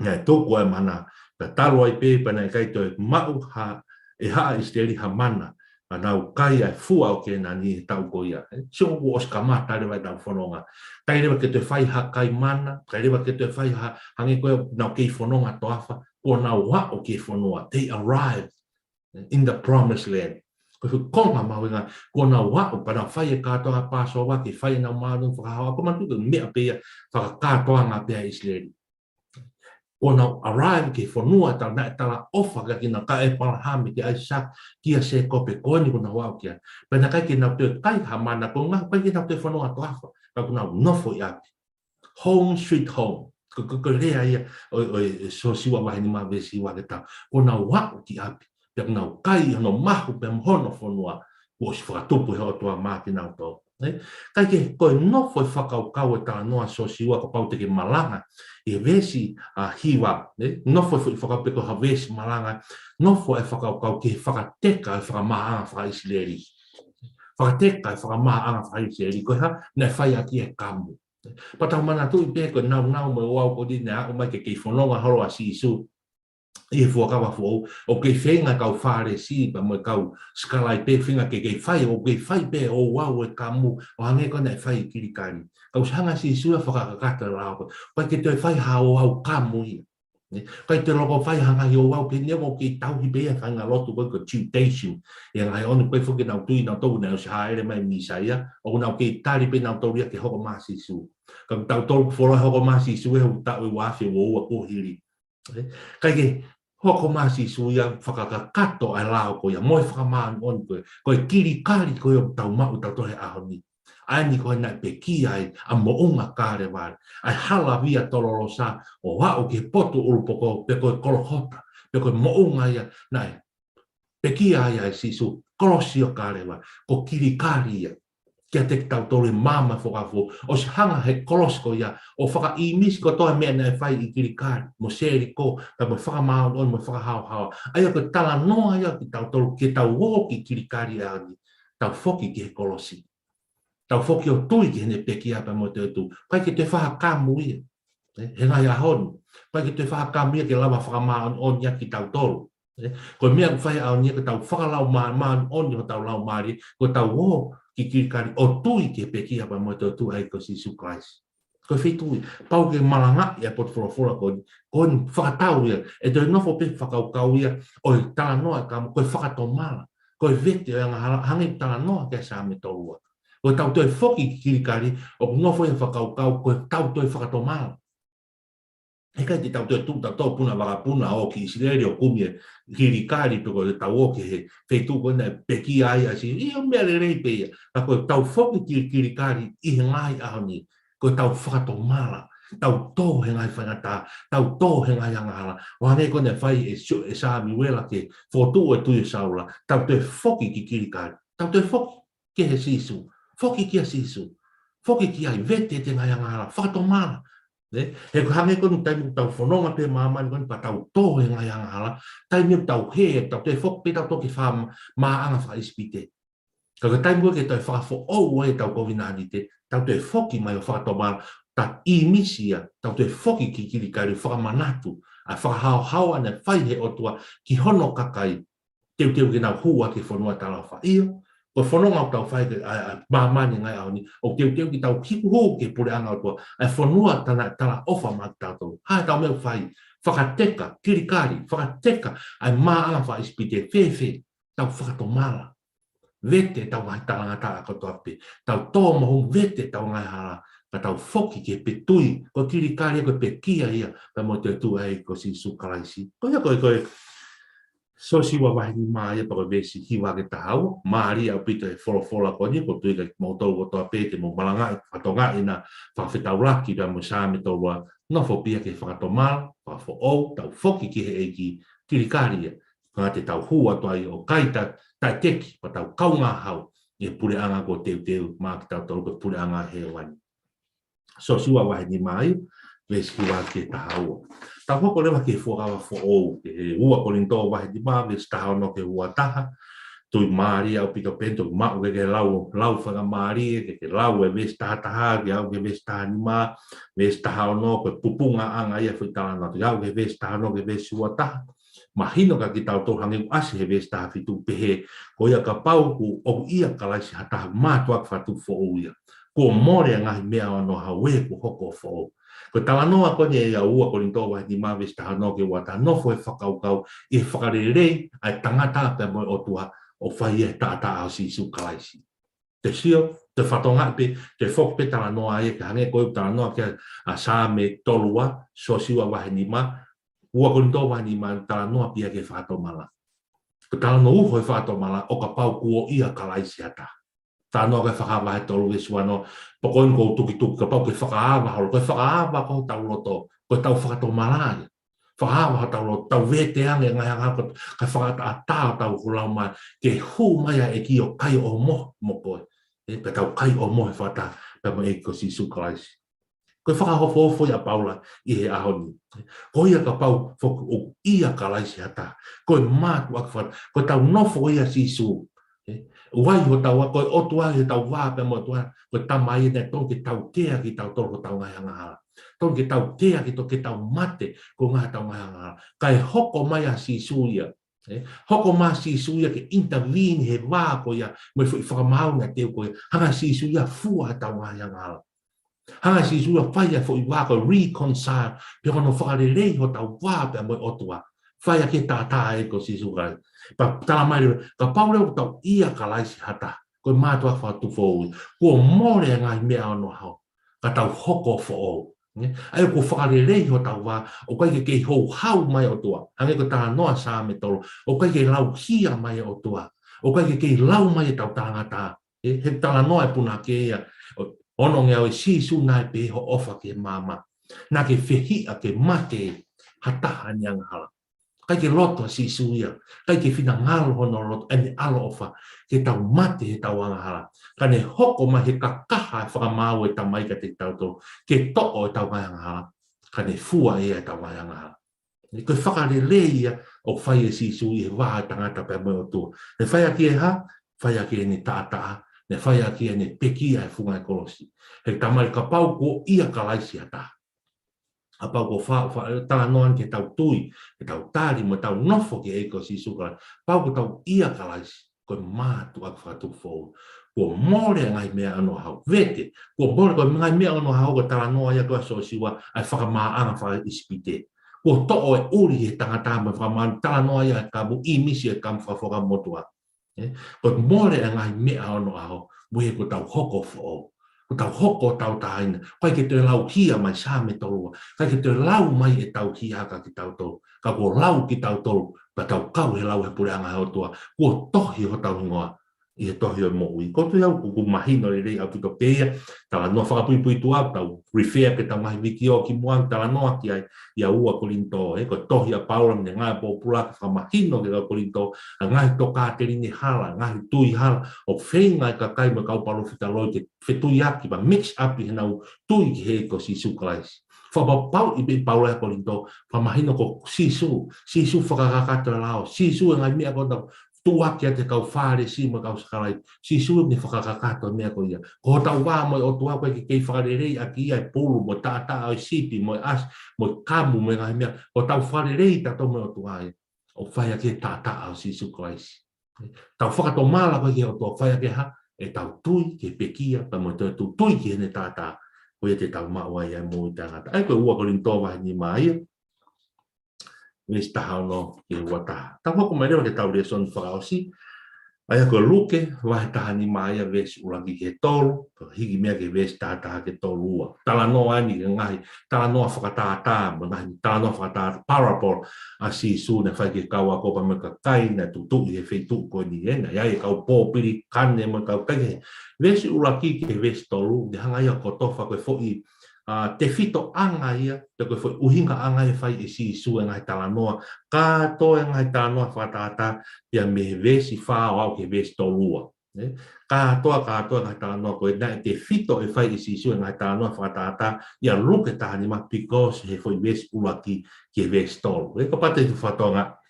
ngai tōku ai mana, ka talo ai pē panai kai toi mau ha e haa Israeli ha mana a nau kai ai fua o ke nani tau koia. Siongo ku oska maa tai rewa tau whanonga. Tai rewa ke toi whai ha kai mana, tai rewa ke toi whai ha hange koe nau kei whanonga toafa, ko nau wa o kei whanonga. They arrived in the promised land. Ko fu konga mawinga, ko nau wa o pana whai e katoa paso wa ke whai nau maadung whakahawa, ko mantuka mea pēa whakakatoa ngā pēa Israeli. Ona arrive ke fonua tau na tala ofa ka kina ka e palahami ki aisak kia se kope koni kuna wau kia. Pena kai kina te kai hamana ko ngā pai kina te fonua to afa ka kuna nofo ia. Home sweet home. Ko rea ia o so siwa wahi ni ma vesi wa ke tau. Ona wau ki api. Pia kuna kai hano mahu pe mhono fonua. Ko si whakatupu heo toa maa ki nau tau. Kai ke koe nofo i whakau kau e tā noa so siwa ko pau te ke malanga e vesi a hiwa, nofo i whakau peko ha vesi malanga, nofo e whakau kau ke whakateka e whakamaanga whakaisileri. Whakateka e whakamaanga whakaisileri, koe ha, nei whai aki e kamu. Patau mana tu i peko nau me wau ko di nea, o mai ke kei whanonga horo a si isu, i e fuakawa fuau, o kei whenga kau whare si, pa mo kau skalai pe whenga ke kei whai, o kei whai pe o wau e kamu, o hange ko nei whai kirikari. Kau hanga si sua whakakakata rao, pai ke te whai hao au kamu i. Kai te loko whai hanga i o wau, ke newo kei tauhi pe a whanga lotu koe ko temptation, e ngai onu koe whuke nau tui nau tau nau si haere mai misaia, o nau kei tari pe nau tau ria ke hoko masi su. Kau tau tau whora hoko masi su e hu tau e wafi o ua kohiri. Kai ke hoko masi suia whakakakato ai lao ko ia moi whakamaan on koe. Koe kirikari koe o tau mau tau tohe ahoni. Ai ni koe nai pe ki ai a moonga kāre wāre. Ai hala via toloro sa o wao ke poto urupoko pe koe kolohota. Pe koe moonga ia nai pekia ia sisu kolosio kalewa ko kirikaria kia te tau tole mama whakafo o si hanga he kolosko ia o whaka I misi ko toa mea nei whai I kirikari mo seri ko ka mo whakamao on mo whakahao aia ko tala noa ia ki tau tolu ki tau wo ki kirikari ani tau whoki ki he kolosi tau whoki o tui ki hene pekia pa mo te tu pai ki te whakamu ia he ngai ahon pai ki te whakamu ia ki lawa whakamao on ia ki tau tolu ko mea ku whai au nia ko tau whakalau maan on ia tau lau maari ko tau wo ki kirikari o tui ke pekia pa mo te tu ai ko Sisu Christ. Ko whitui, pau ke malanga ia pot whorofora ko ni whakatau ia, e toi nofo pe whakaukau ia, o I tala noa ka mo, ko whakatomala, ko vete o nga hangi tala noa ke sa me torua. Ko tau toi whoki ki kirikari, o nofo ia whakaukau, ko tau toi whakatomala. E kai te tau te tūta tō puna wakapuna o ki Israeli o kumie kirikari piko te tau o ke he wheitu ko nei peki ai asi ia mea le rei peia ka koe tau whoki ki kirikari I he ngai ahoni koe tau whakatomala tau tō he ngai whangata tau tō he ngai angahara o hane ko nei whai e sāmi wela ke whotu e tui saula tau te whoki ki kirikari tau te whoki ke he sisu whoki ki a sisu whoki ki ai vete te ngai angahara whakatomala he ko hange ko ni taimu tau whanonga pe māma ni pa tau tō he ngai angahara, taimu tau he, tau te whok pe tau toki wha maa anga wha ispite. Ka taimu ke tau whakafo o e tau kovinani te, tau te whoki mai o whakatomara, ta I misia, tau te whoki ki kirikari whakamanatu, a whakahau ane whai he otua ki hono kakai, teu ke nau hua ke whanua tala wha iyo, ko whanonga o tau whai ke māmani ngai au ni, o teu ki tau hiku ke pure anga o tua, ai whanua tala ofa mak tātou. Hai tau meu whai, whakateka, kirikari, whakateka, ai anga wha ispite, whewhe, tau whakatomala. Vete tau ngai talanga tā kotoa pe, tau tō mahu vete tau ngai hala, ka tau whoki ke pe tui, ko kirikari ko pe kia ia, ka mo te tu ai ko Sisu Kalaisi. Ko ia koe, so siwa wahi ni maa ia pako vesi hiwa ke tahau, maari au pita e wholofola ko ni, ko tui ka mautou ko toa pete mo malanga whatonga ina whawhetau laki ka mo sāme toua nofo pia ke whakatomala, whafo au, tau whoki ki he eki kirikaria, ngā te tau hua toa I o kaita, tai teki, pa tau kaunga hau, e pure anga ko teu, maa ki tau tau ko pure anga he wani. So siwa wahi ni maa ia, vesi hiwa ke tahau. Tau hoko lewa ke fuakawa fo ou, ke ua kolinto wahi di maa, vesi tahau no ke ua taha, tui maari au pika pento, mau ke lau whaka maari, ke lau e vesi taha, ke au ke vesi taha ni maa, vesi tahau no, ke pupunga anga ia whitala na, ke au ke vesi taha no, ke vesi ua taha, mahino ka ki tau tohangi asi he vesi taha fitu pehe, ko ia ka pau ku o ia ka laisi hataha mātuak whatu fo ou ia, ko more ngahi mea ono hawe ku hoko fo ou. Ko tala noa ko ni ia ua ko rinto wahi di mawes taha no ke wata nofo e whakaukau e whakarerei ai tangata pe mo o tua o whai e tata au Sisu Kalaisi. Te sio, te whatonga pe, te whok pe tala noa e ke hange koe tala noa ke a sā me tolua, so siwa wahi ni ma, ua ko rinto wahi ni ma tala noa pia ke whatomala. Ko tala no uho e whatomala o ka pau kuo ia Kalaisi ata. Tano ke whakawahe tolu e suano, pokoin ko tuki ka pau ke whakaawa holo, koe whakaawa ko tau loto, koe tau whakatomalaia. Whakaawa tau loto, tau vete ange ngai hanga ka whakata a tāo tau hulau mai, ke hū maia e ki o kai o mo koe. Pe tau kai o mo he whata, pe mo e ko Sisu Kalaisi. Koe whakahofo ia paula I he ahoni. Ko ia ka pau whoku o ia Kalaisi hata, koe mātu akwhat, koe tau nofo ia Sisu. Wai ho tau koe otua he tau wā pe mo tua koe tamai ne ton ke tau tea ki tau toro tau ngai anga. Ton ke tau tea ki to ke tau mate ko ngai tau ngai anga. Kai hoko mai a Sisu ia. Hoko mai Sisu ia ke intervene he wā ko ia mo i whakamau na teo ko hanga Sisu ia fua tau ngai anga. Hanga Sisu ia whai a fo I wā ko reconcile pe kono whakarerei ho tau wā pe mo otua. Whai a ke tātā e ko Sisu Kai. Pa tala mai ka paure tau ia Kalaisi hata ko mātua whatu fōu ko more ngai mea ono hau ka tau hoko fōu ai ko whakarerei ho tau wā o kai ke hou hau mai o tua hange ko tā noa sā me tolo o kai ke lau hia mai o tua o kai ke lau mai tau tāngata he tala noa e puna ke ia ono ngea o Sisu nai pe ho ofa ke mama na ke whihia ke mate hataha niang hala kai ke loto si suia kai ke fina ngalo hono loto ene alo ofa ke tau mate he tau anga hala kane hoko ma he kakaha whakamau e tamai ka te tau to ke to'o e tau mai anga hala kane fua e tau mai anga hala ni koe whakarele ia o whai e si sui he waha tangata pe mo tu ne whai aki e ha whai aki e ni tātaa ne whai aki e ni pekia e funga e kolosi he tamai ka pau ko ia ka laisi ata a pau ko tala noan ke tau tui, ke tau tari, mo tau nofo ke eiko si sukala, pau ko tau ia kalaisi, ko mātu ak whatu fōu, ko mōre ngai mea ano hau, vete, ko mōre ko ngai mea ano hau ko tala noa ia kua so siwa, ai whakamaanga whaka ispite, ko to'o e uri he tangata me whakamāna, tala noa ia ka mu imisi e kam whawhaka motua, ko mōre ngai mea ano hau, muhe ko tau hoko fōu, ko tau hoko tau taina, kai ke te lau hia mai sa me tolua, kai ke te lau mai e tau hia ka ki tau tolu, ka ko lau ki tau tolu, pa tau kau he lau he pure anga heo tua, ko tohi ho tau hingoa, i he tohi o mo ui. Ko tu iau ku mahino le rei au pito pēia, tala noa whakapui pui tu au, tau refer ke tau mahi wiki o ki muang, tala noa ki ai, ia ua kolinto, ko tohi a paula mne ngai pōpula, ka mahino ke kau kolinto, a ngai toka te rini hala, ngai tui hala, o whengai ka kai ma kau palo whita loi ke whetui aki, ba mix up i henau tui ki he ko si sukalaisi. Whapapau i pe paula e kolinto, whamahino ko sisu whakakakata lao, sisu e ngai mea ko tau, tuaki a te kau whare si ma kau sakalai, si suru ni whakakakato mea ko ia. Ko tau wā mo o tua koe ki kei whakarerei a ki ia e pulu mo tātā o sipi, mo as, mo kamu me ngai mea, ko tau wharerei tato me o tua e, o whai a ke tātā o si sukalaisi. Tau whakato mala koe ki o tua whai a ke ha, e tau tui ke pekia, pa mo tui ki hene tātā, koe te tau maua ia mo i tangata. Ai koe ua ko rintowa ni mai ia, Wes tahau no ke wata. Tamo ko mai ke tau le son whakaosi. Ai ko luke wa tahani mai wes ulangi ke tolu, higi mea ke wes tata ke tolua. Tala no ani ngai, tala no whakatata, ngai tala no whakatata parable asi su ne whai ke kaua ko pa me ka kai na tutu he feitu ko ni ena. Ia kau pōpiri kane mo kau kai. Wes ulangi ke wes tolu, de hanga ia ko tofa ko foi te fito anga ia, te koe foi uhinga anga e whai e si su e ngai tala noa, ka to e ngai tala noa whatata, ia me vesi whao au ke vesi tolua. Ka toa e ngai tala noa, koe nai te fito e whai e si su e ngai tala noa whatata, ia luke tahani ma, because he foi vesi ulaki ke vesi tolu. E ka pate tu whatonga,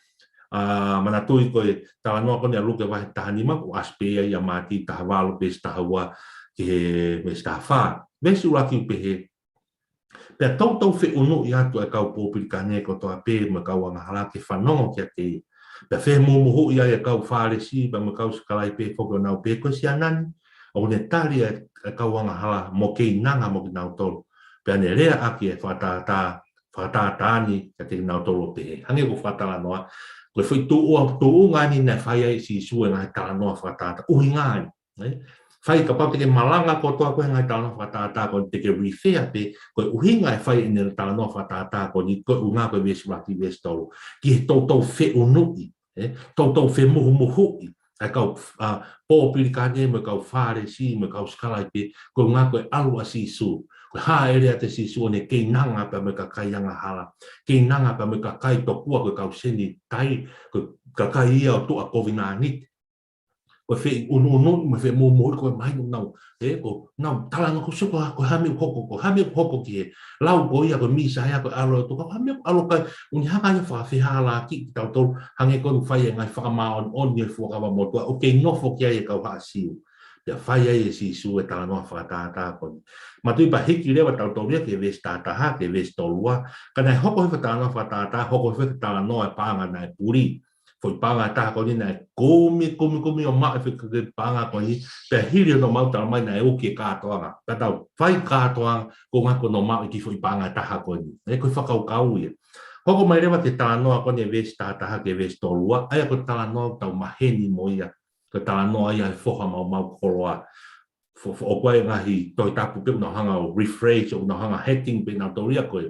mana tui koe tala noa kone a luke wahi tahani ma, o aspea ia mati taha walu vesi taha ua ke vesi taha wha. Vesi ulaki upehe, pea tau whi unu i atu e kau pōpiri ka ne ko toa pē ma kau anga hala ke whanongo kia te. Pea whi mumuhu i ai e kau whare si, pa ma kau sakalai pē whoko nau pē koe si anani. O ne tari e kau anga hala mo kei nanga mo ki nau tolu. Pea ne rea aki e whatatāni kia te nau tolu pē. Hange ko whatala noa. Koe whi tuu ngani ne whai ai si sue ngai tala noa whatata. Uhi ngani. Whai ka pau te ke malanga ko toa koe ngai tala noa whatata ko te ke rewhea pe koe uhinga e whai ene tala noa whatata ko ni koe unga koe wesu waki wesu tolu. Ki he tau whe unui, tau whe muhu muhui. Ai kau pōpiri ka ne me kau whare si, me kau skalai pe koe unga koe alu a sisu. Koe haa ere a te sisu ne kei nanga pa me ka kai anga hala. Kei nanga pa me ka kai tokua koe kau seni tai, koe ka kai ia o tua kovina niti. Koe whi unu, me whi mōmori koe mai nau, ko nau talanga ko suko ko hami hoko ki he, lau ko ia ko misa ia ko alo to ko hami alo kai, uni haka ia whawhihala ki tau tau, hange ko whai e ngai whakamaon on ni fuakawa motua, o kei nofo ki ai e kau haasiu. Pea whai ai e si su e tala noa whakatata ko. Matui pa hiki rewa tau tau rea ke wes tātaha, ke wes tolua, kanai hoko hewa tala noa whakatata, hoko hewa tala noa e pānga nai puri. Foi panga ta ko ni na komi o ma fe ke panga ko ni pe hiri no mau ta mai na e o ke ka to nga ta tau fai ka to ko nga ko no ma ki foi panga ta ko ni e ko fa ka u hoko mai rewa te ta no ko ni ves ta ke ves to lua ai ko ta no ta maheni mo ia ko ta no ia fo ha mau ko loa fo o ko nga hi to ta pu pe no hanga rephrase o no hanga heading pe na to ria ko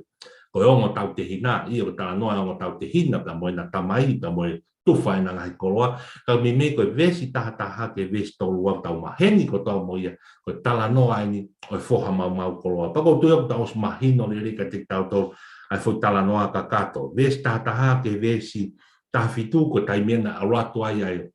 o tau te hina i o ta no o tau te hina pa mo na tamai pa mo tu fai na ngai koloa, ka mi me koe vesi taha ke vesi tolua tau maheni ko tau mo ia, koe tala no ai ni, oi foha mau koloa. Pako tu iau tau mahino le rika te tau tau, ai foi tala noa ka kato ves tataha ke vesi tafitu ko taimena aroatu ai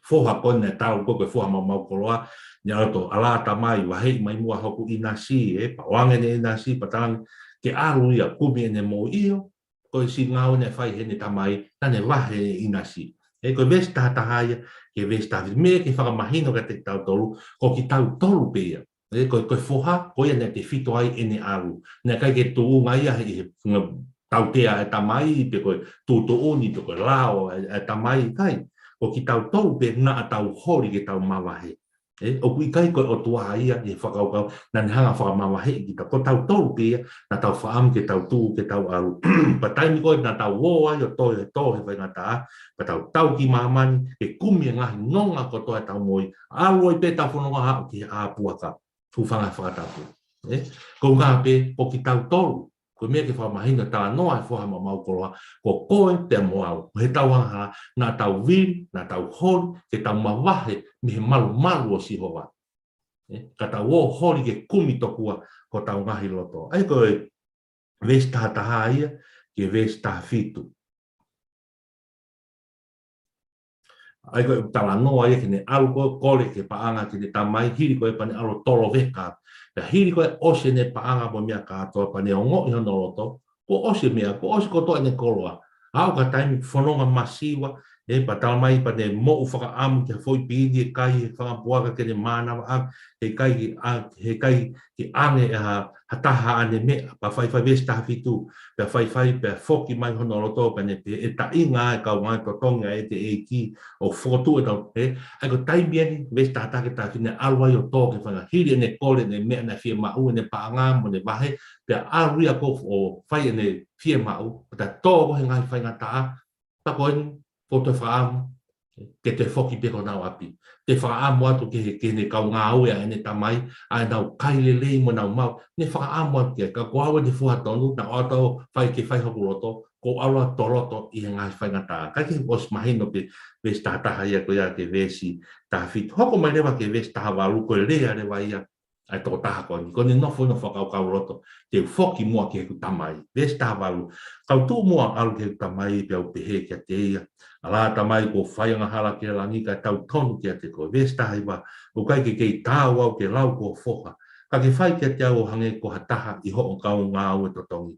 foha kone tau ko foha mau koloa ni auto ala tamai wa hei mai mua hoku inasi pa wange ne inasi patang ke aru ia kumi ne mo io ko si ngau ne fai he ne tamai tane wahe inasi ko ves tataha ke ves tafi me ke whaka mahino ka te tau tolu ko ki tau tolu pea ko foha ko ia ne te fito ai ene aru ne kai ke tu ngai ia he tau tea e tamai pe ko tu tu oni pe ko lao e tamai kai o ki tau tau pe na tau hori ke tau mawahe. O kui kai ko o tua ia e whakaukau na ni hanga whakamawahe ki tau tau pe na tau whaam ke tau tu ke tau aru. Pa taimi koe na tau woa i o to he whai ngata pa tau ki mamani ke kumi ngahi nonga ko toa tau moi. Aru i pe tau whanonga hao ki a puaka. Tūwhanga whakatapu. Ko ngā pe o ki tau tolu. Ko mea ke whamahina tā noa e whaha mau koroa, ko koe te moau, he tau anga, nā tau wiri, nā tau hori, ke tau mawahe, mi he malu o sihowa. Ka tau o hori ke kumi tokua, ko tau ngahi loto. Ai koe, ves tātaha ia, ke ves tā fitu. Ai koe, tala noa ia, ke ne alu koe kore ke paanga, ke ne tamai, hiri koe pane alo tolo veka, ya hiri koe ose ne paanga mo mea katoa pa ne ongo i hono loto, ko ose mea, ko ose kotoa ne koloa. Hau ka taimi whanonga masiwa, pa talamai pa ne mo u whaka amu ki hawhoi pīdi e kai he whakapuaka ke ne mānawa am, he kai ki ane hataha ane mea, pa whai ves taha fitu, pa whai pa whoki mai hono loto, pa ne e ta inga e kau ngai to tonga e te e ki, o whotu e tau, ai ko taimi ane ves taha take taha fine alwai o tō ke whanga hiri ne kore ne mea na fia mau ne paanga mo ne wahe, pe aruia ko o whai ne fia mau, ta tō ko he ngai whai ngata pa koe ko te whaamu, ke te whoki peko nau api. Te whaamu atu ke ne kau ngā ue a ne tamai, a nau kaile lei mo nau mau, ne whaamu atu ke, ka koawa te fuhatonu, na oto whai ke whai hoku roto, ko aroa toroto i he ngai whai ngata. Kai ke os mahino pe ves tātaha ia ko ia ke vesi taha fitu. Hoko mai rewa ke ves taha walu ko rea rewa ia, ai tō taha koni. Ko ne nofo no whakau roto, te whoki mua ke heku tamai. Ves taha walu. Kau tū mua alu ke heku tamai pe au pehe kia te ia. Ala tamai ko whaianga hala ke langi ka tau tonu kia te koe. Ves taha iwa. O kai ke kei tāu au ke lau ko whoka. Ka ke whai kia te au hange ko hataha i ho o kau ngā au e to tongi.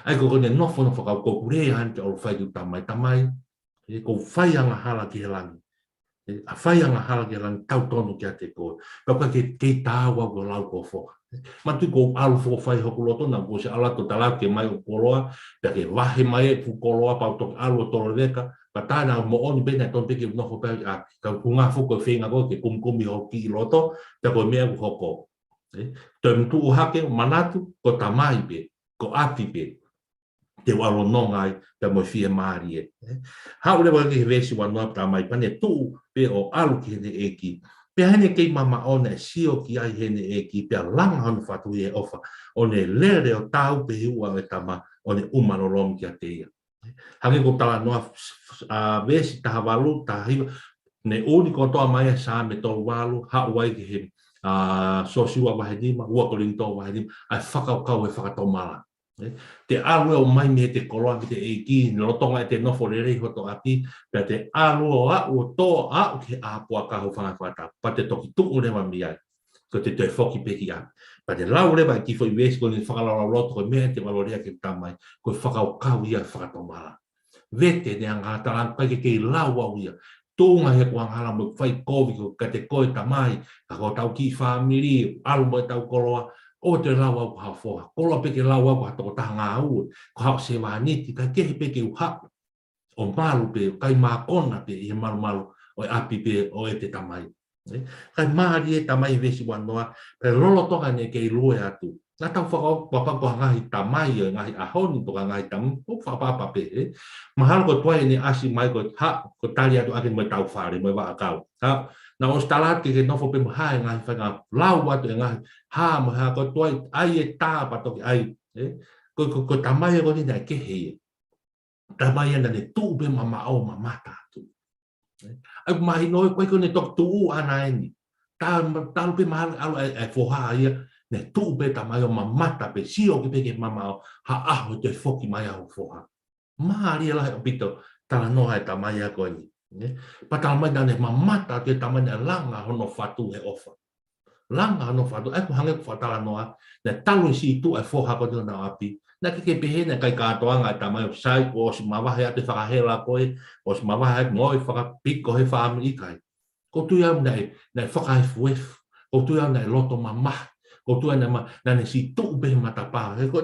Ai ko ne nofo no whakau ko kurea han ke au whai ki tamai. Tamai ko whaianga hala ke langi. A whaianga hala ke langi tau tonu kia te koe. Paka ke kei tāu au ko lau ko whoka. Matu ko alu fo fai hoku loto na ko se ala to tala ke mai o koloa, pe ke wahe mai fu koloa pa to alu to reka, pa tana mo oni bena to pe ke no fo pa a ka kunga fo ko fenga ko ke kumkumi ho ki loto, pe ko me ko hoko. Tem tu hake manatu ko tamai pe, ko ati pe. Te walo nongai pe mo fie marie. Ha ule wa ke vesi wa no tamai pa ne tu pe o alu ki ne eki. Pe hene kei mama ona e sio ki ai hene e ki pe langa hanu whatu e ofa. O ne lere o tau pe hiua e tama o ne umanolom ki a te ia. Hange ko tala noa vesi taha walu, taha hiwa. Ne uni ko toa mai sa me tolu walu, hau wai ki he sosiua wahedima, uakoling tō wahedima, ai whakaukau e whakatomala. Te alu o mai me te koloa ki te eiki, no tonga e te nofo rerei hoto api, pe te alu o o tō au ke āpua kahu whangawhata, pa te toki tuku rewa mi ai, ko te te whoki peki a. Pa te lau rewa ki fo i wesi ko ni whakalara roto ko mea te walorea ke tamai, ko whakau kau ia whakatomala. Vete ne anga talang kai ke kei lau au ia, tōnga he kua ngala mo whai kovi ko ka te koe tamai, ka ko tau ki whamiri, alu mo tau koloa, o te lawa au hawhoa, kola peke lawa au hatoko taha ngā ue, ko hao se wāniti, kai kehe peke u hapa, o malu pe, kai mākona pe, i he malu o e api pe, o e te tamai. Kai maari e tamai vesi wanoa, pe lolo toka ne kei lue atu. Nā tau whakao, wapako ngahi tamai, ngahi ahoni toka ngahi tamai, o whapapa pe. Mahalo ko tuai ne asi mai ko tali atu ake mo tau whare, mo wa akau. Na o stalat ke nofo pe mahai ngahi whanga lau atu e ngahi, maha ko tuai ai e tā patoki ai. Ko tamai e koni nai ke hei. Tamai e nane tū pe mamao mamata atu. Ai mahi noi koe kone tok tuu ana eni. Talu pe mahalo alu e foha ia, ne tu be ta mai o mamata pe sio ke pe ke mama ha aho te foki mai au foha mari la o pito tala no ai ta mai ko ni ne pa ta mai dane mamata te ta mai langa hono fatu e ofa langa hono fatu ai ko hange ko tala no ne talu si tu ai foha ko na api na ke pehe na kai ka toanga ta mai sai ko si mawa he te fa hela ko o si mawa he moi fa piko he fa mi kai ko tu ia nei fa kai fuef ko tu ia nei loto mama ko tu ia na ne si tu be mata pa ko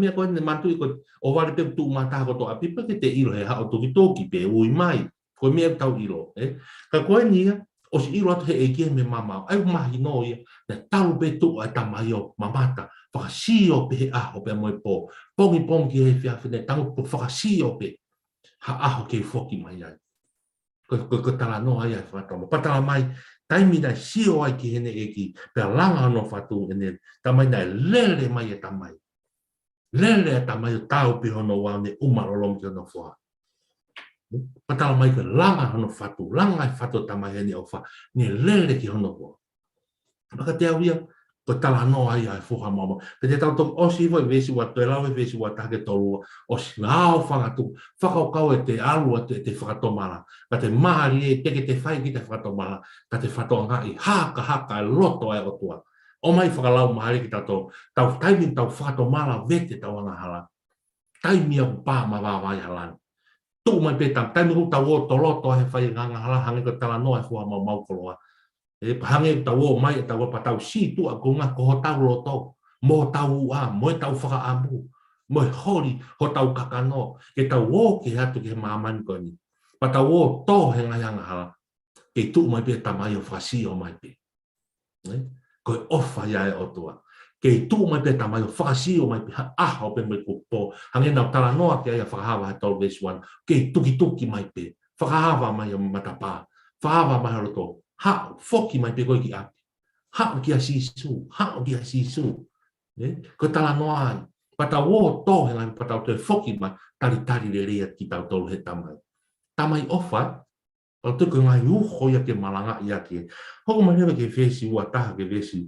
me ko ne matu ko o vale pe tu mata ko to api pe te ilo he ha o to ki toki pe ui mai ko me tau ilo ka ko ni o si ilo he e ke me mama ai mahi no ia na tau be tu ai ta mai o mamata whakasio pe aho pe moe po. Pongi he whiawhine tango po whakasio pe ha aho ke whoki mai ai. Ko tala no ai ai whakatama. Patala mai, taimi nai sio ai ki hene eki, pe langa no whatu ene, tamai nai lele mai e tamai. Lele e tamai o tau pe hono wau ne umarolom ki hono whua. Patala mai ke langa hono whatu, langa ai whatu tamai hene o wha, ne lele ki hono whua. Maka te au ia, ko tala no ai ai foha mama. Pe te tau tō osi foi vesi wa toi lau e vesi wa take tolu osi ngāo whangatu. Whakaukau e te alua te whakatomara. Ka te maari e teke te whai ki te whakatomara. Ka te whatoanga i haka e loto ai o tua. O mai whakalau mahari ki tato. Tau taimi tau whakatomara vete tau anahala. Taimi au pā mawawai halan. Tu mai pe tam taimi hu tau o toloto he whai nganga hala hange ko tala no ai foha mau koloa. E hange tau o mai tau pa tau si tu a konga ko tau loto mo tau a mo tau whaka amu mo hori ho tau kakano ke tau o ke hatu ke maman ko ni pa tau o to he ngai anga hala ke tu mai pe tamai o fasi o mai pe ko ofa ya o tua ke tu mai pe tamai o fasi o mai pe a ho pe mai ko po hange na tala no ke ya whakahawa tau veswan ke tuki mai pe whakahawa mai o matapa whakahawa mai o to ha foki mai pe koi ki api. Ha ki a sisu. Ko tala noa, pata wo to he ngai pata te foki mai, tari le rea ki tau tolu he tamai. Tamai ofa, o te ko ngai uho ia ke malanga ia ke. Hoko mai newe ke vesi ua taha ke vesi